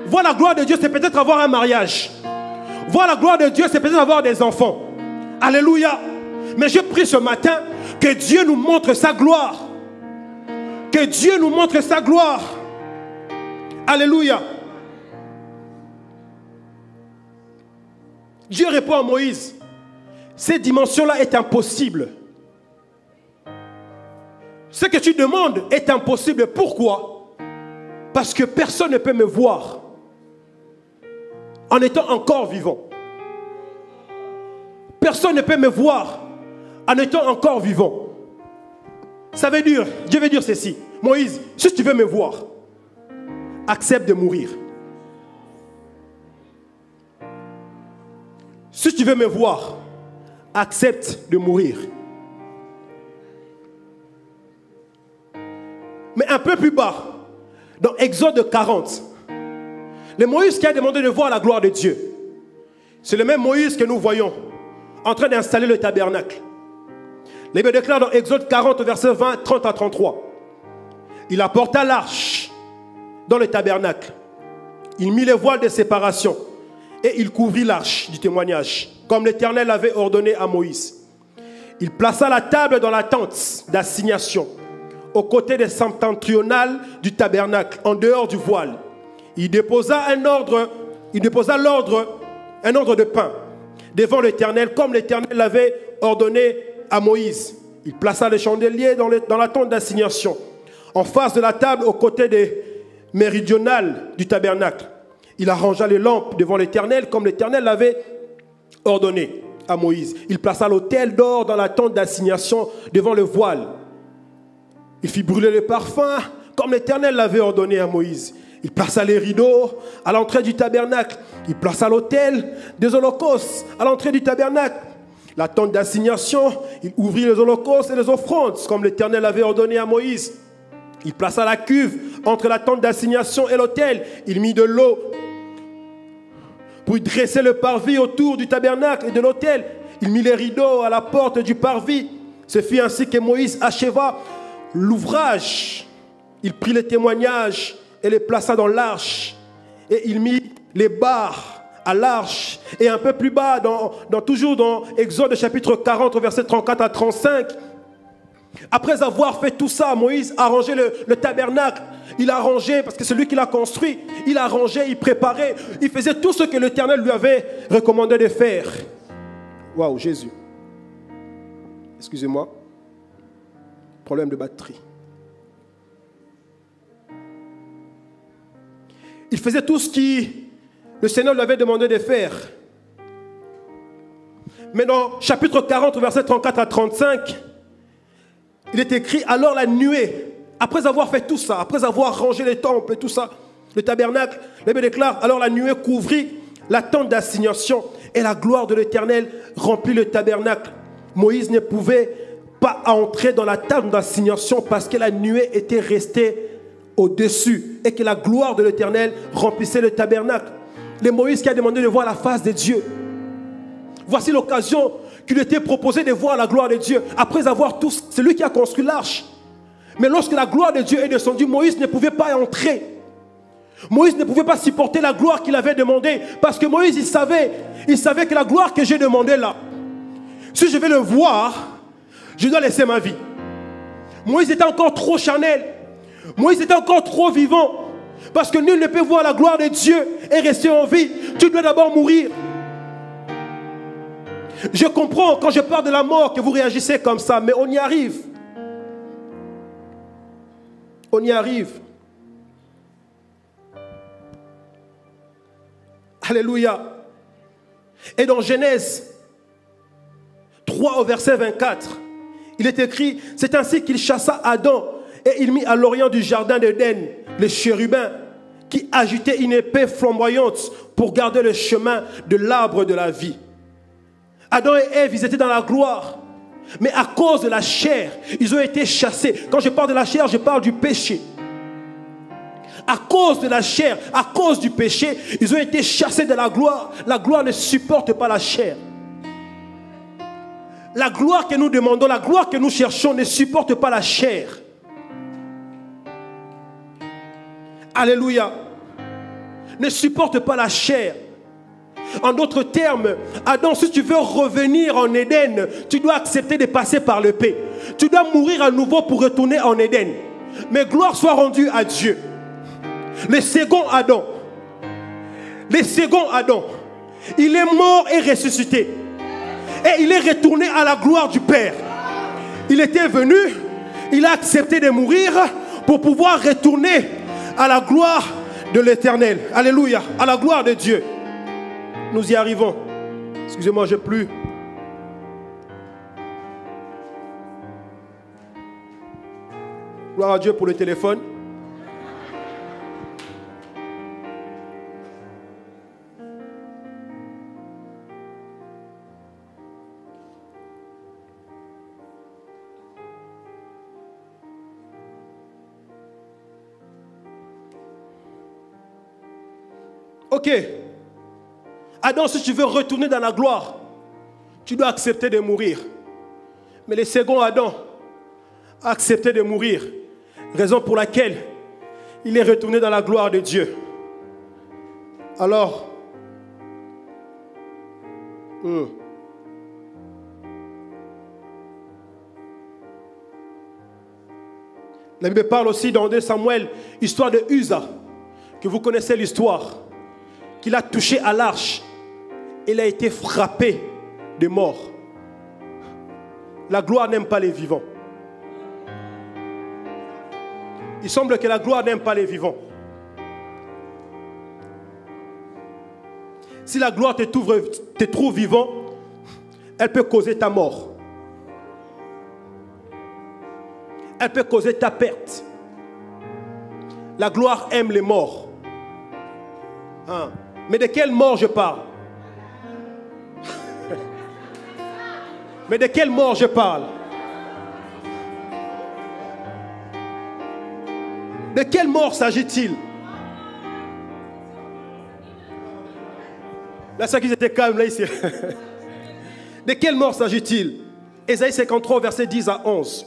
Voir la gloire de Dieu, c'est peut-être avoir un mariage. Voir la gloire de Dieu, c'est peut-être avoir des enfants. Alléluia. Mais je prie ce matin que Dieu nous montre sa gloire. Que Dieu nous montre sa gloire. Alléluia. Dieu répond à Moïse, cette dimension-là est impossible. Ce que tu demandes est impossible. Pourquoi? Parce que personne ne peut me voir en étant encore vivant. Personne ne peut me voir en étant encore vivant. Ça veut dire, Dieu veut dire ceci. Moïse, si tu veux me voir, accepte de mourir. Si tu veux me voir, accepte de mourir. Mais un peu plus bas, dans Exode 40, le Moïse qui a demandé de voir la gloire de Dieu, c'est le même Moïse que nous voyons en train d'installer le tabernacle. La Bible déclare dans Exode 40, versets 20, 30 à 33. Il apporta l'arche dans le tabernacle. Il mit les voiles de séparation et il couvrit l'arche du témoignage, comme l'Éternel avait ordonné à Moïse. Il plaça la table dans la tente d'assignation, aux côtés des septentrionales du tabernacle, en dehors du voile. Il déposa un ordre de pain devant l'Éternel, comme l'Éternel l'avait ordonné à Moïse. Il plaça le chandelier dans la tente d'assignation, en face de la table, aux côtés des méridionales du tabernacle. Il arrangea les lampes devant l'Éternel, comme l'Éternel l'avait ordonné à Moïse. Il plaça l'autel d'or dans la tente d'assignation devant le voile. Il fit brûler le parfum, comme l'Éternel l'avait ordonné à Moïse. Il plaça les rideaux à l'entrée du tabernacle. Il plaça l'autel des holocaustes à l'entrée du tabernacle. La tente d'assignation, il ouvrit les holocaustes et les offrandes, comme l'Éternel avait ordonné à Moïse. Il plaça la cuve entre la tente d'assignation et l'autel. Il mit de l'eau pour dresser le parvis autour du tabernacle et de l'autel. Il mit les rideaux à la porte du parvis. Ce fut ainsi que Moïse acheva l'ouvrage. Il prit les témoignages et les plaça dans l'arche. Et il mit les barres à l'arche. Et un peu plus bas, toujours dans Exode chapitre 40, versets 34 à 35, après avoir fait tout ça, Moïse a arrangé le tabernacle. Il a arrangé, parce que c'est lui qui l'a construit. Il a arrangé, il préparait. Il faisait tout ce que l'Éternel lui avait recommandé de faire. Waouh, Jésus. Excusez-moi. Problème de batterie. Il faisait tout ce que le Seigneur lui avait demandé de faire. Mais dans chapitre 40, versets 34 à 35, il est écrit, alors la nuée, après avoir fait tout ça, après avoir rangé les temples et tout ça, le tabernacle, la Bible déclare, alors la nuée couvrit la tente d'assignation et la gloire de l'Éternel remplit le tabernacle. Moïse ne pouvait pas à entrer dans la table d'assignation parce que la nuée était restée au-dessus et que la gloire de l'Éternel remplissait le tabernacle. C'est Moïse qui a demandé de voir la face de Dieu. Voici l'occasion qu'il était proposé de voir la gloire de Dieu après avoir tous. C'est lui qui a construit l'arche. Mais lorsque la gloire de Dieu est descendue, Moïse ne pouvait pas y entrer. Moïse ne pouvait pas supporter la gloire qu'il avait demandée parce que Moïse, il savait que la gloire que j'ai demandée là, si je vais le voir, je dois laisser ma vie. Moïse était encore trop charnel. Moïse était encore trop vivant. Parce que nul ne peut voir la gloire de Dieu et rester en vie. Tu dois d'abord mourir. Je comprends quand je parle de la mort que vous réagissez comme ça, mais on y arrive. On y arrive. Alléluia. Et dans Genèse 3 au verset 24, il est écrit, c'est ainsi qu'il chassa Adam et il mit à l'orient du jardin d'Éden les chérubins qui agitaient une épée flamboyante pour garder le chemin de l'arbre de la vie. Adam et Ève, ils étaient dans la gloire. Mais à cause de la chair, ils ont été chassés. Quand je parle de la chair, je parle du péché. À cause de la chair, à cause du péché, ils ont été chassés de la gloire. La gloire ne supporte pas la chair. La gloire que nous demandons, la gloire que nous cherchons ne supporte pas la chair. Alléluia. Ne supporte pas la chair. En d'autres termes, Adam, si tu veux revenir en Éden, tu dois accepter de passer par le paix. Tu dois mourir à nouveau pour retourner en Éden. Mais gloire soit rendue à Dieu. Le second Adam, il est mort et ressuscité. Et il est retourné à la gloire du Père. Il était venu, il a accepté de mourir pour pouvoir retourner à la gloire de l'Éternel. Alléluia, à la gloire de Dieu. Nous y arrivons. Excusez-moi, j'ai plus. Gloire à Dieu pour le téléphone. Ok. Adam, si tu veux retourner dans la gloire, tu dois accepter de mourir. Mais le second Adam a accepté de mourir. Raison pour laquelle il est retourné dans la gloire de Dieu. Alors, la Bible parle aussi dans 2 Samuel, histoire de Uza, que vous connaissez l'histoire, qu'il a touché à l'arche. Il a été frappé de mort. La gloire n'aime pas les vivants. Il semble que la gloire n'aime pas les vivants. Si la gloire te trouve vivant, elle peut causer ta mort. Elle peut causer ta perte. La gloire aime les morts. Hein? Mais de quelle mort je parle? Mais de quelle mort je parle? De quelle mort s'agit-il? Là, ceux qui étaient calmes, là, ici. De quelle mort s'agit-il? Ésaïe 53, versets 10 à 11.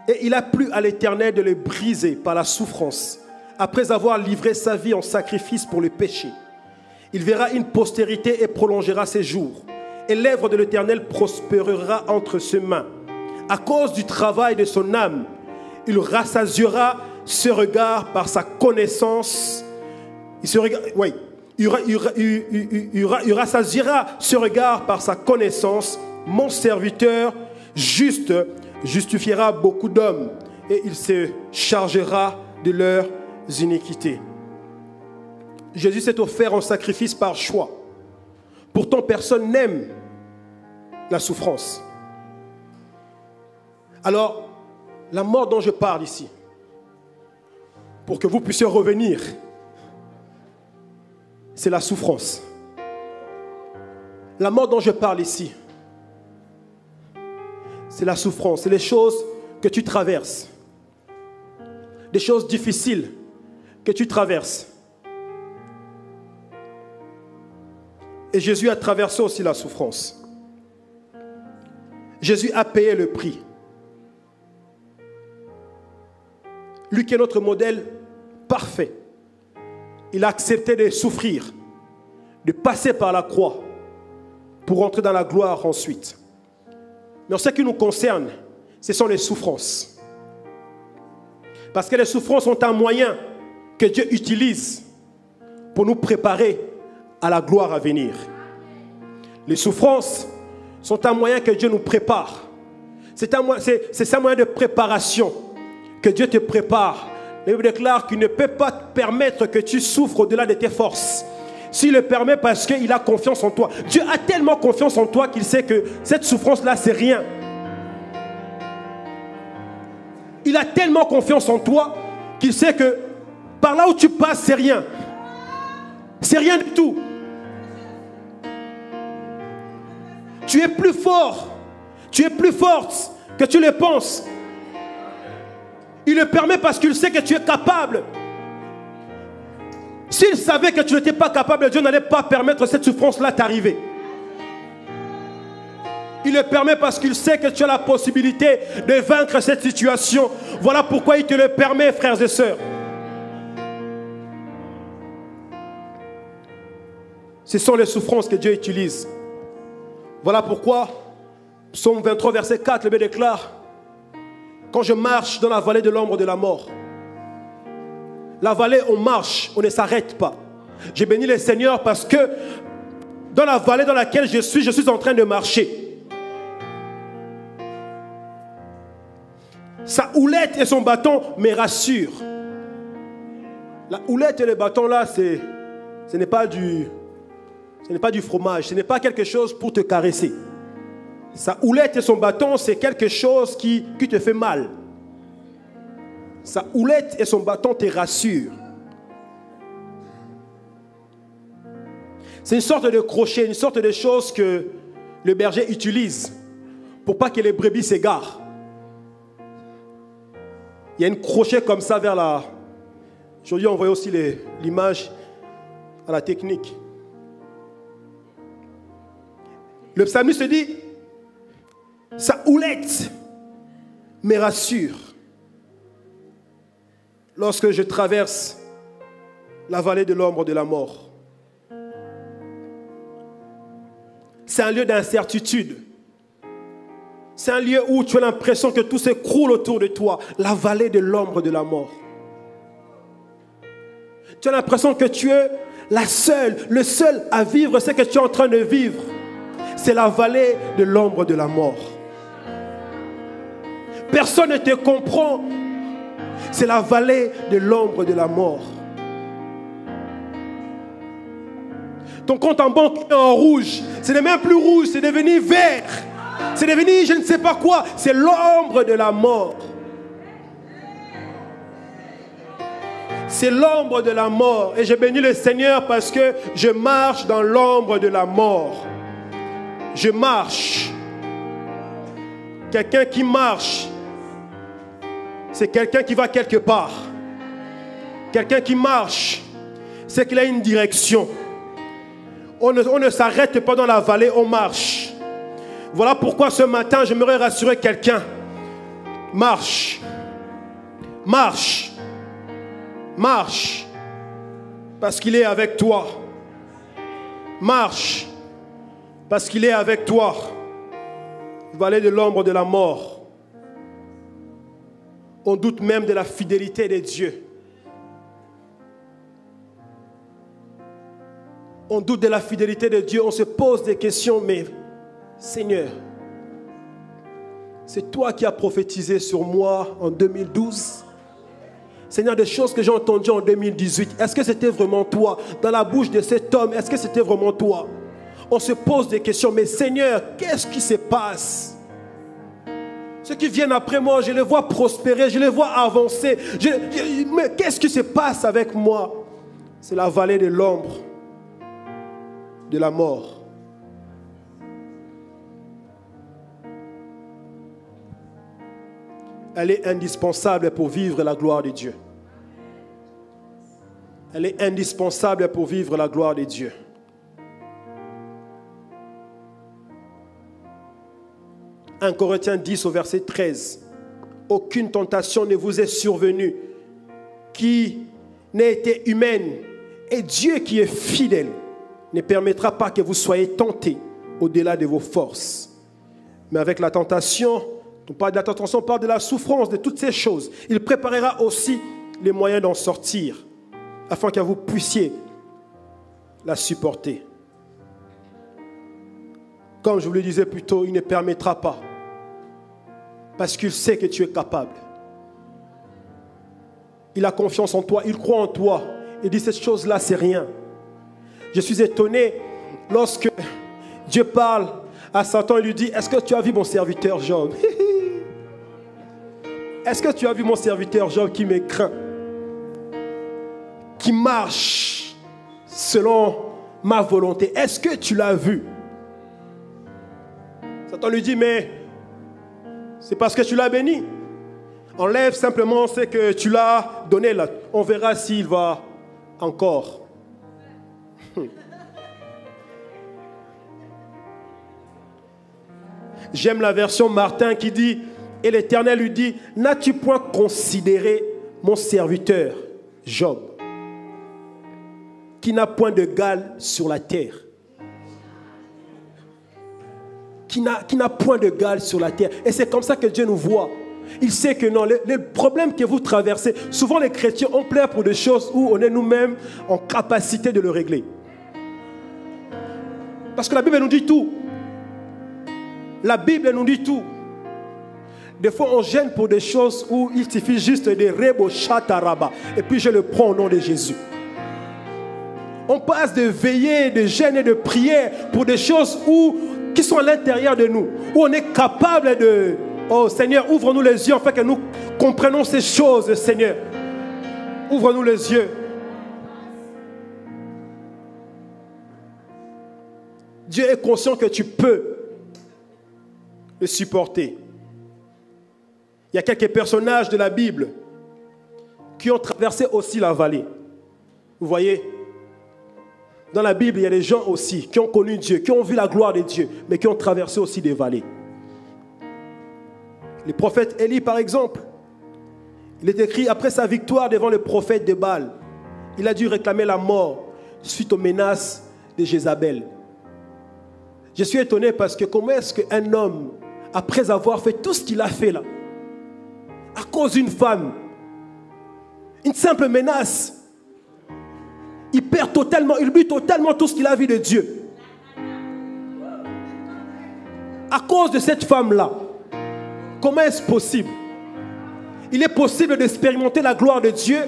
Et il a plu à l'Éternel de le briser par la souffrance, après avoir livré sa vie en sacrifice pour le péché. Il verra une postérité et prolongera ses jours. Et l'œuvre de l'Éternel prospérera entre ses mains. À cause du travail de son âme, il rassasiera ce regard par sa connaissance. Il rassasiera ce regard par sa connaissance. Mon serviteur juste justifiera beaucoup d'hommes et il se chargera de leurs iniquités. Jésus s'est offert en sacrifice par choix. Pourtant, personne n'aime la souffrance. Alors, la mort dont je parle ici, pour que vous puissiez revenir, c'est la souffrance. La mort dont je parle ici, c'est la souffrance, c'est les choses que tu traverses. Des choses difficiles que tu traverses. Et Jésus a traversé aussi la souffrance. Jésus a payé le prix. Lui qui est notre modèle parfait, il a accepté de souffrir, de passer par la croix pour entrer dans la gloire ensuite. Mais en ce qui nous concerne, ce sont les souffrances. Parce que les souffrances sont un moyen que Dieu utilise pour nous préparer à la gloire à venir. Les souffrances sont un moyen que Dieu nous prépare. C'est un moyen de préparation que Dieu te prépare. La Bible déclare qu'il ne peut pas te permettre que tu souffres au-delà de tes forces. S'il le permet parce qu'il a confiance en toi. Dieu a tellement confiance en toi qu'il sait que cette souffrance-là, c'est rien. Il a tellement confiance en toi qu'il sait que par là où tu passes, c'est rien. C'est rien du tout. Tu es plus fort. Tu es plus forte que tu le penses. Il le permet parce qu'il sait que tu es capable. S'il savait que tu n'étais pas capable, Dieu n'allait pas permettre cette souffrance-là t'arriver. Il le permet parce qu'il sait que tu as la possibilité de vaincre cette situation. Voilà pourquoi il te le permet, frères et sœurs. Ce sont les souffrances que Dieu utilise. Voilà pourquoi, Psaume 23, verset 4, le Bible déclare: quand je marche dans la vallée de l'ombre de la mort. La vallée, on marche, on ne s'arrête pas. J'ai béni le Seigneur parce que dans la vallée dans laquelle je suis en train de marcher. Sa houlette et son bâton me rassurent. La houlette et le bâton là, ce n'est pas du fromage, ce n'est pas quelque chose pour te caresser. Sa houlette et son bâton, c'est quelque chose qui te fait mal. Sa houlette et son bâton te rassurent. C'est une sorte de crochet, une sorte de chose que le berger utilise pour pas que les brebis s'égarent. Il y a une crochet comme ça vers la... Aujourd'hui, on voit aussi l'image à la technique. Le psalmiste dit: sa houlette me rassure lorsque je traverse la vallée de l'ombre de la mort. C'est un lieu d'incertitude. C'est un lieu où tu as l'impression que tout s'écroule autour de toi. La vallée de l'ombre de la mort. Tu as l'impression que tu es le seul à vivre ce que tu es en train de vivre. C'est la vallée de l'ombre de la mort. Personne ne te comprend. C'est la vallée de l'ombre de la mort. Ton compte en banque est en rouge. Ce n'est même plus rouge, c'est devenu vert. C'est devenu je ne sais pas quoi. C'est l'ombre de la mort. C'est l'ombre de la mort. Et je bénis le Seigneur parce que je marche dans l'ombre de la mort. Je marche. Quelqu'un qui marche, c'est quelqu'un qui va quelque part. Quelqu'un qui marche, c'est qu'il a une direction. On ne s'arrête pas dans la vallée, on marche. Voilà pourquoi ce matin, j'aimerais rassurer quelqu'un. Marche. Marche. Marche. Parce qu'il est avec toi. Marche. Parce qu'il est avec toi. Vallée de l'ombre de la mort. On doute même de la fidélité de Dieu. On doute de la fidélité de Dieu. On se pose des questions, mais Seigneur, c'est toi qui as prophétisé sur moi en 2012. Seigneur, des choses que j'ai entendues en 2018, est-ce que c'était vraiment toi? Dans la bouche de cet homme, est-ce que c'était vraiment toi? On se pose des questions, mais Seigneur, qu'est-ce qui se passe? Ceux qui viennent après moi, je les vois prospérer, je les vois avancer. Mais qu'est-ce qui se passe avec moi? C'est la vallée de l'ombre de la mort. Elle est indispensable pour vivre la gloire de Dieu. Elle est indispensable pour vivre la gloire de Dieu. « 1 Corinthiens 10 au verset 13. Aucune tentation ne vous est survenue qui n'ait été humaine. Et Dieu qui est fidèle ne permettra pas que vous soyez tentés au-delà de vos forces. Mais avec la tentation, on parle de la tentation, on parle de la souffrance, de toutes ces choses. Il préparera aussi les moyens d'en sortir, afin que vous puissiez la supporter. Comme je vous le disais plus tôt, il ne permettra pas, parce qu'il sait que tu es capable. Il a confiance en toi, il croit en toi. Il dit, cette chose-là, c'est rien. Je suis étonné lorsque Dieu parle à Satan et lui dit, est-ce que tu as vu mon serviteur Job? Est-ce que tu as vu mon serviteur Job qui me craint, qui marche selon ma volonté? Est-ce que tu l'as vu? Satan lui dit, mais c'est parce que tu l'as béni. Enlève simplement ce que tu l'as donné là. On verra s'il va encore. J'aime la version Martin qui dit, et l'Éternel lui dit, n'as-tu point considéré mon serviteur Job, qui n'a point d'égal sur la terre? Qui n'a point d'égal sur la terre. Et c'est comme ça que Dieu nous voit. Il sait que non, les problèmes que vous traversez, souvent les chrétiens, on plaît pour des choses où on est nous-mêmes en capacité de le régler. Parce que la Bible nous dit tout. La Bible nous dit tout. Des fois, on gêne pour des choses où il suffit juste de rebo chataraba. Et puis je le prends au nom de Jésus. On passe de veiller, de gêne et de prière pour des choses qui sont à l'intérieur de nous. Où on est capable de... Oh Seigneur, ouvre-nous les yeux afin que nous comprenions ces choses, Seigneur. Ouvre-nous les yeux. Dieu est conscient que tu peux le supporter. Il y a quelques personnages de la Bible qui ont traversé aussi la vallée. Vous voyez, dans la Bible, il y a des gens aussi qui ont connu Dieu, qui ont vu la gloire de Dieu, mais qui ont traversé aussi des vallées. Le prophète Élie, par exemple, il est écrit, après sa victoire devant le prophète de Baal, il a dû réclamer la mort suite aux menaces de Jézabel. Je suis étonné parce que comment est-ce qu'un homme, après avoir fait tout ce qu'il a fait là, à cause d'une femme, une simple menace, il perd totalement, il oublie totalement tout ce qu'il a vu de Dieu. À cause de cette femme-là, comment est-ce possible? Il est possible d'expérimenter la gloire de Dieu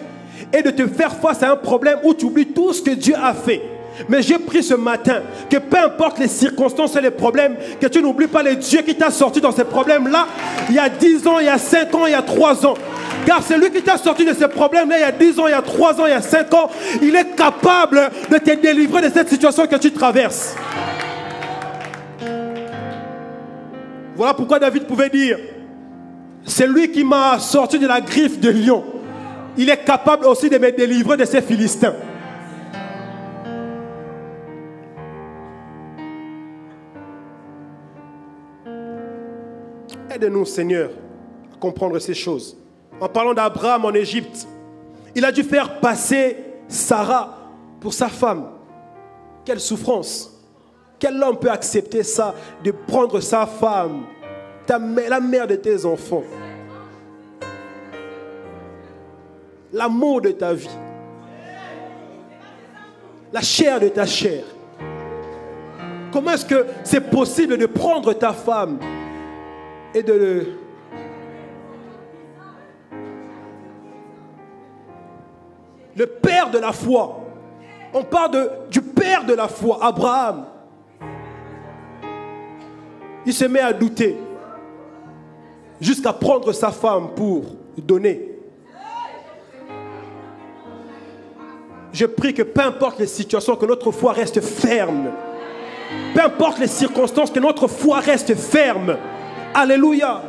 et de te faire face à un problème où tu oublies tout ce que Dieu a fait. Mais j'ai pris ce matin que peu importe les circonstances et les problèmes, que tu n'oublies pas le Dieu qui t'a sorti dans ces problèmes-là il y a 10 ans, il y a 5 ans, il y a 3 ans. Car c'est lui qui t'a sorti de ces problèmes-là il y a 10 ans, il y a 3 ans, il y a 5 ans. Il est capable de te délivrer de cette situation que tu traverses. Voilà pourquoi David pouvait dire, c'est lui qui m'a sorti de la griffe de lion. Il est capable aussi de me délivrer de ces Philistins. Aide-nous, Seigneur, à comprendre ces choses. En parlant d'Abraham en Égypte, il a dû faire passer Sarah pour sa femme. Quelle souffrance! Quel homme peut accepter ça, de prendre sa femme, la mère de tes enfants, l'amour de ta vie, la chair de ta chair? Comment est-ce que c'est possible de prendre ta femme et de le père de la foi? On parle du père de la foi, Abraham. Il se met à douter jusqu'à prendre sa femme pour donner. Je prie que peu importe les situations, que notre foi reste ferme. Peu importe les circonstances, que notre foi reste ferme. Alléluia.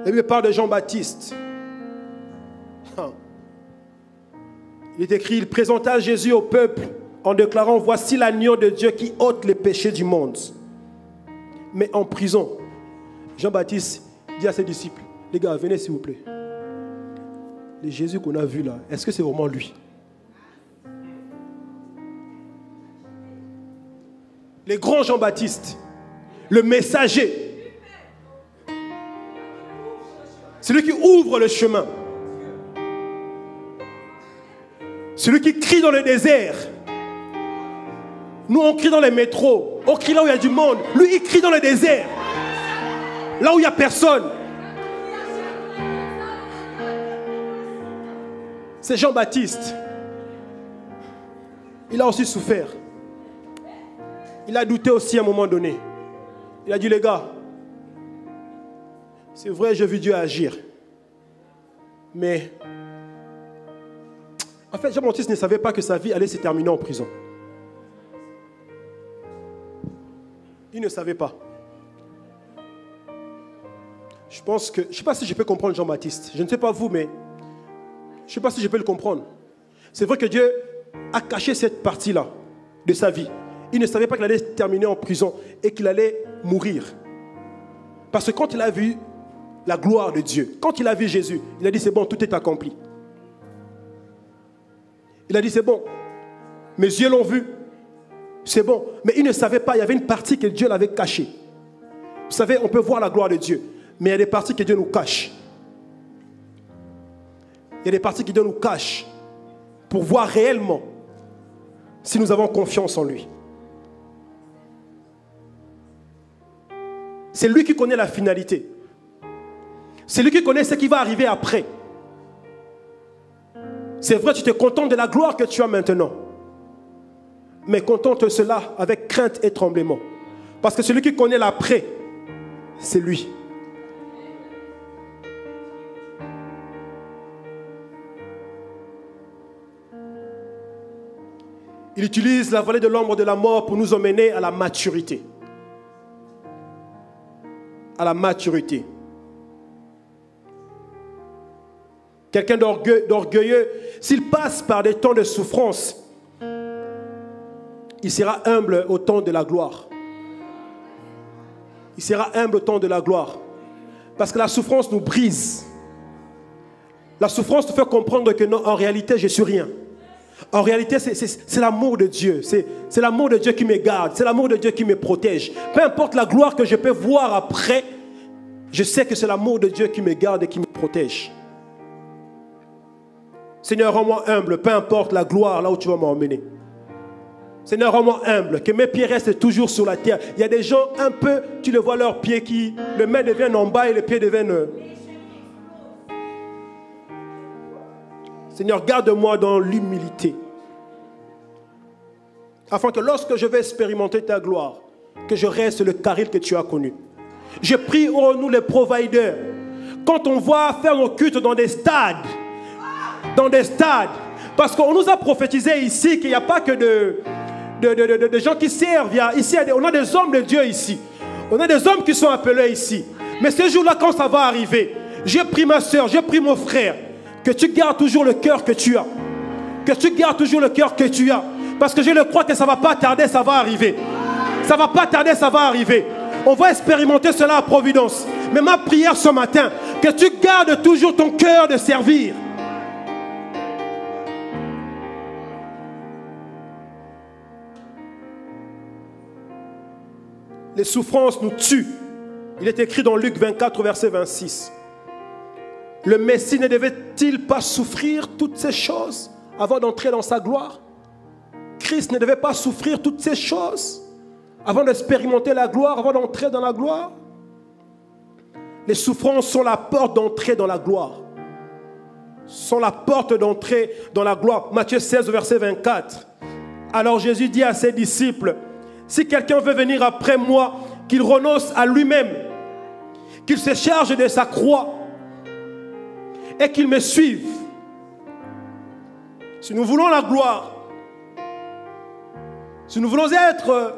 La Bible parle de Jean-Baptiste. Il est écrit, il présenta Jésus au peuple en déclarant, voici l'agneau de Dieu qui ôte les péchés du monde. Mais en prison, Jean-Baptiste dit à ses disciples, les gars, venez s'il vous plaît. Le Jésus qu'on a vu là, est-ce que c'est vraiment lui? Le grand Jean-Baptiste, le messager, celui qui ouvre le chemin, celui qui crie dans le désert. Nous, on crie dans les métros, on crie là où il y a du monde. Lui, il crie dans le désert, là où il n'y a personne. C'est Jean-Baptiste. Il a aussi souffert. Il a douté aussi à un moment donné. Il a dit, les gars, c'est vrai, j'ai vu Dieu agir. Mais, en fait, Jean-Baptiste ne savait pas que sa vie allait se terminer en prison. Il ne savait pas. Je pense que, je ne sais pas si je peux comprendre Jean-Baptiste. Je ne sais pas vous, mais je ne sais pas si je peux le comprendre. C'est vrai que Dieu a caché cette partie-là de sa vie. Il ne savait pas qu'il allait terminer en prison et qu'il allait mourir. Parce que quand il a vu la gloire de Dieu, quand il a vu Jésus, il a dit c'est bon, tout est accompli. Il a dit c'est bon, mes yeux l'ont vu, c'est bon. Mais il ne savait pas, il y avait une partie que Dieu l'avait cachée. Vous savez, on peut voir la gloire de Dieu, mais il y a des parties que Dieu nous cache. Il y a des parties que Dieu nous cache pour voir réellement si nous avons confiance en lui. C'est lui qui connaît la finalité. C'est lui qui connaît ce qui va arriver après. C'est vrai, tu te contentes de la gloire que tu as maintenant. Mais contente cela avec crainte et tremblement. Parce que celui qui connaît l'après, c'est lui. Il utilise la vallée de l'ombre de la mort pour nous emmener à la maturité. À la maturité. Quelqu'un d'orgueilleux, s'il passe par des temps de souffrance, il sera humble au temps de la gloire. Il sera humble au temps de la gloire. Parce que la souffrance nous brise. La souffrance nous fait comprendre que non, en réalité, je ne suis rien. En réalité, c'est l'amour de Dieu. C'est l'amour de Dieu qui me garde. C'est l'amour de Dieu qui me protège. Peu importe la gloire que je peux voir après, je sais que c'est l'amour de Dieu qui me garde et qui me protège. Seigneur, rends-moi humble, peu importe la gloire là où tu vas m'emmener. Seigneur, rends-moi humble, que mes pieds restent toujours sur la terre. Il y a des gens un peu, tu le vois leurs pieds qui, le main devient en bas et les pieds deviennent... Seigneur, garde-moi dans l'humilité. Afin que lorsque je vais expérimenter ta gloire, que je reste le caril que tu as connu. Je prie, oh nous les providers, quand on va faire nos cultes dans des stades, parce qu'on nous a prophétisé ici qu'il n'y a pas que de gens qui servent. Ici, on a des hommes de Dieu ici. On a des hommes qui sont appelés ici. Mais ce jour-là, quand ça va arriver, j'ai pris ma soeur, j'ai pris mon frère, que tu gardes toujours le cœur que tu as. Que tu gardes toujours le cœur que tu as. Parce que je le crois que ça ne va pas tarder, ça va arriver. Ça ne va pas tarder, ça va arriver. On va expérimenter cela à Providence. Mais ma prière ce matin, que tu gardes toujours ton cœur de servir. Les souffrances nous tuent. Il est écrit dans Luc 24, verset 26. Le Messie ne devait-il pas souffrir toutes ces choses avant d'entrer dans sa gloire? Christ ne devait pas souffrir toutes ces choses avant d'expérimenter la gloire, avant d'entrer dans la gloire? Les souffrances sont la porte d'entrée dans la gloire. Sont la porte d'entrée dans la gloire. Matthieu 16, verset 24. Alors Jésus dit à ses disciples, si quelqu'un veut venir après moi, qu'il renonce à lui-même, qu'il se charge de sa croix et qu'il me suive. Si nous voulons la gloire, si nous voulons être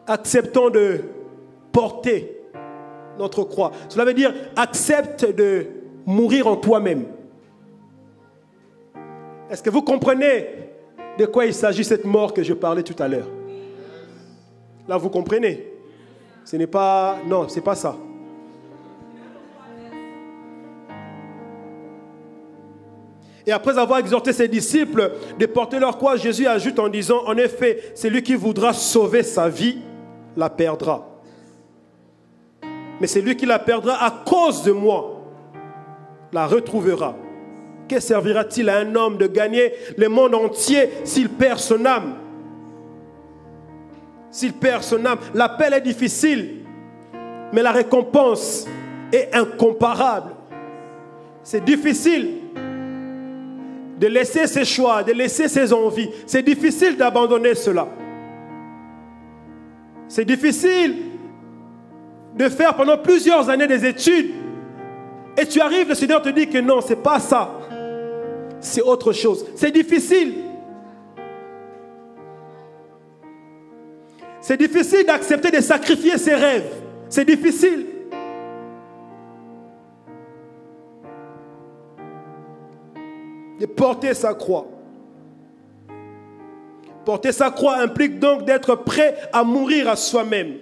acceptons de porter notre croix. Cela veut dire, accepte de mourir en toi-même. Est-ce que vous comprenez de quoi il s'agit, cette mort que je parlais tout à l'heure? Là, vous comprenez? Ce n'est pas... Non, ce n'est pas ça. Et après avoir exhorté ses disciples de porter leur croix, Jésus ajoute en disant, en effet, celui qui voudra sauver sa vie, la perdra. Mais celui qui la perdra à cause de moi, la retrouvera. Que servira-t-il à un homme de gagner le monde entier s'il perd son âme? S'il perd son âme, l'appel est difficile, mais la récompense est incomparable. C'est difficile de laisser ses choix, de laisser ses envies. C'est difficile d'abandonner cela. C'est difficile de faire pendant plusieurs années des études. Et tu arrives, le Seigneur te dit que non, ce n'est pas ça. C'est autre chose. C'est difficile. C'est difficile d'accepter de sacrifier ses rêves. C'est difficile. De porter sa croix. Porter sa croix implique donc d'être prêt à mourir à soi-même.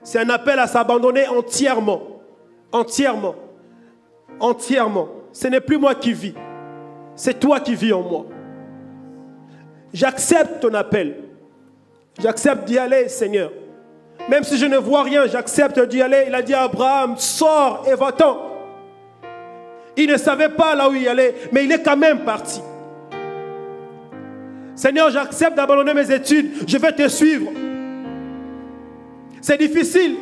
C'est un appel à s'abandonner entièrement. Entièrement. Entièrement. Ce n'est plus moi qui vis. C'est toi qui vis en moi. J'accepte ton appel. J'accepte d'y aller, Seigneur. Même si je ne vois rien, j'accepte d'y aller. Il a dit à Abraham, sors et va-t'en. Il ne savait pas là où il allait, mais il est quand même parti. Seigneur, j'accepte d'abandonner mes études. Je vais te suivre. C'est difficile.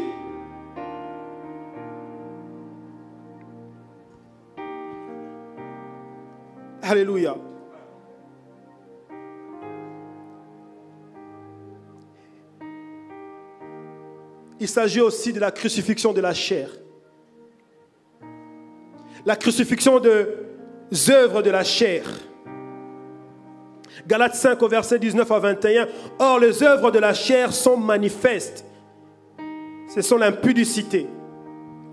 Alléluia. Il s'agit aussi de la crucifixion de la chair. La crucifixion des œuvres de la chair. Galates 5 au verset 19 à 21. Or, les œuvres de la chair sont manifestes. Ce sont l'impudicité,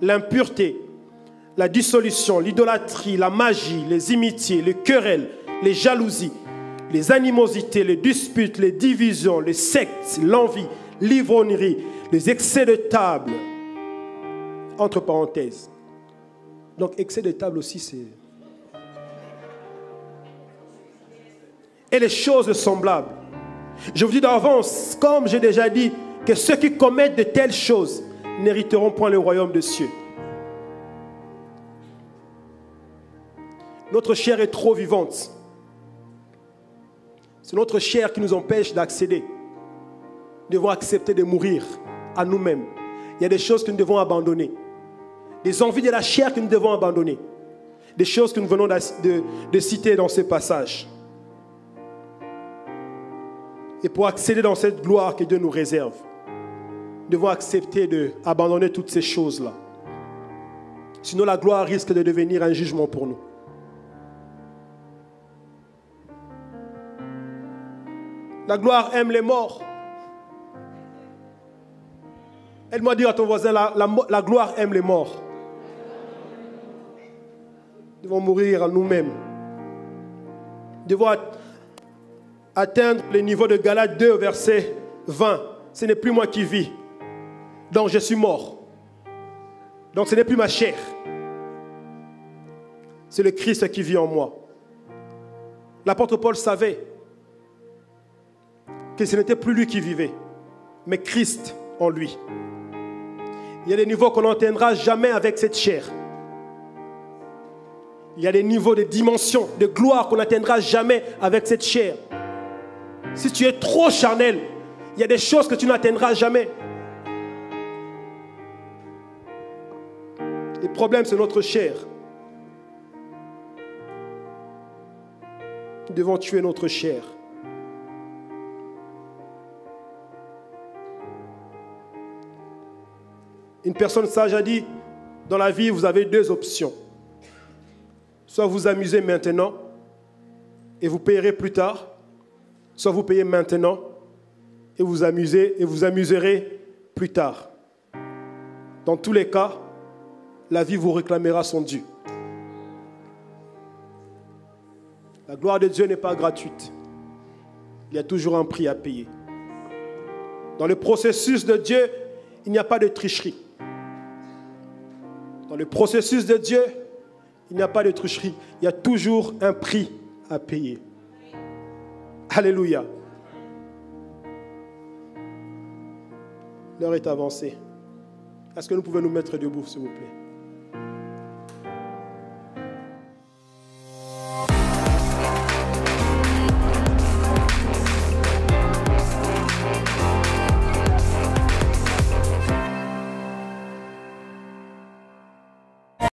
l'impureté, la dissolution, l'idolâtrie, la magie, les inimitiés, les querelles, les jalousies, les animosités, les disputes, les divisions, les sectes, l'envie, l'ivrognerie, les excès de table. Entre parenthèses. Donc, excès de table aussi, c'est... Et les choses semblables. Je vous dis d'avance, comme j'ai déjà dit, que ceux qui commettent de telles choses n'hériteront point le royaume des cieux. Notre chair est trop vivante. C'est notre chair qui nous empêche d'accéder. Nous devons accepter de mourir à nous-mêmes. Il y a des choses que nous devons abandonner. Des envies de la chair que nous devons abandonner. Des choses que nous venons de citer dans ce passage. Et pour accéder dans cette gloire que Dieu nous réserve, nous devons accepter d'abandonner toutes ces choses-là. Sinon, la gloire risque de devenir un jugement pour nous. La gloire aime les morts. Aide-moi à dire à ton voisin, la gloire aime les morts. Nous devons mourir à nous-mêmes. Nous devons atteindre le niveau de Galates 2, verset 20. Ce n'est plus moi qui vis. Donc je suis mort. Donc ce n'est plus ma chair. C'est le Christ qui vit en moi. L'apôtre Paul savait que ce n'était plus lui qui vivait, mais Christ en lui. Il y a des niveaux qu'on n'atteindra jamais avec cette chair. Il y a des niveaux de dimension, de gloire qu'on n'atteindra jamais avec cette chair. Si tu es trop charnel, il y a des choses que tu n'atteindras jamais. Le problème, c'est notre chair. Nous devons tuer notre chair. Une personne sage a dit, dans la vie, vous avez deux options. Soit vous amusez maintenant et vous payerez plus tard, soit vous payez maintenant et vous amuserez plus tard. Dans tous les cas, la vie vous réclamera son dû. La gloire de Dieu n'est pas gratuite. Il y a toujours un prix à payer. Dans le processus de Dieu, il n'y a pas de tricherie. Dans le processus de Dieu, il n'y a pas de tricherie. Il y a toujours un prix à payer. Alléluia. L'heure est avancée. Est-ce que nous pouvons nous mettre debout, s'il vous plaît?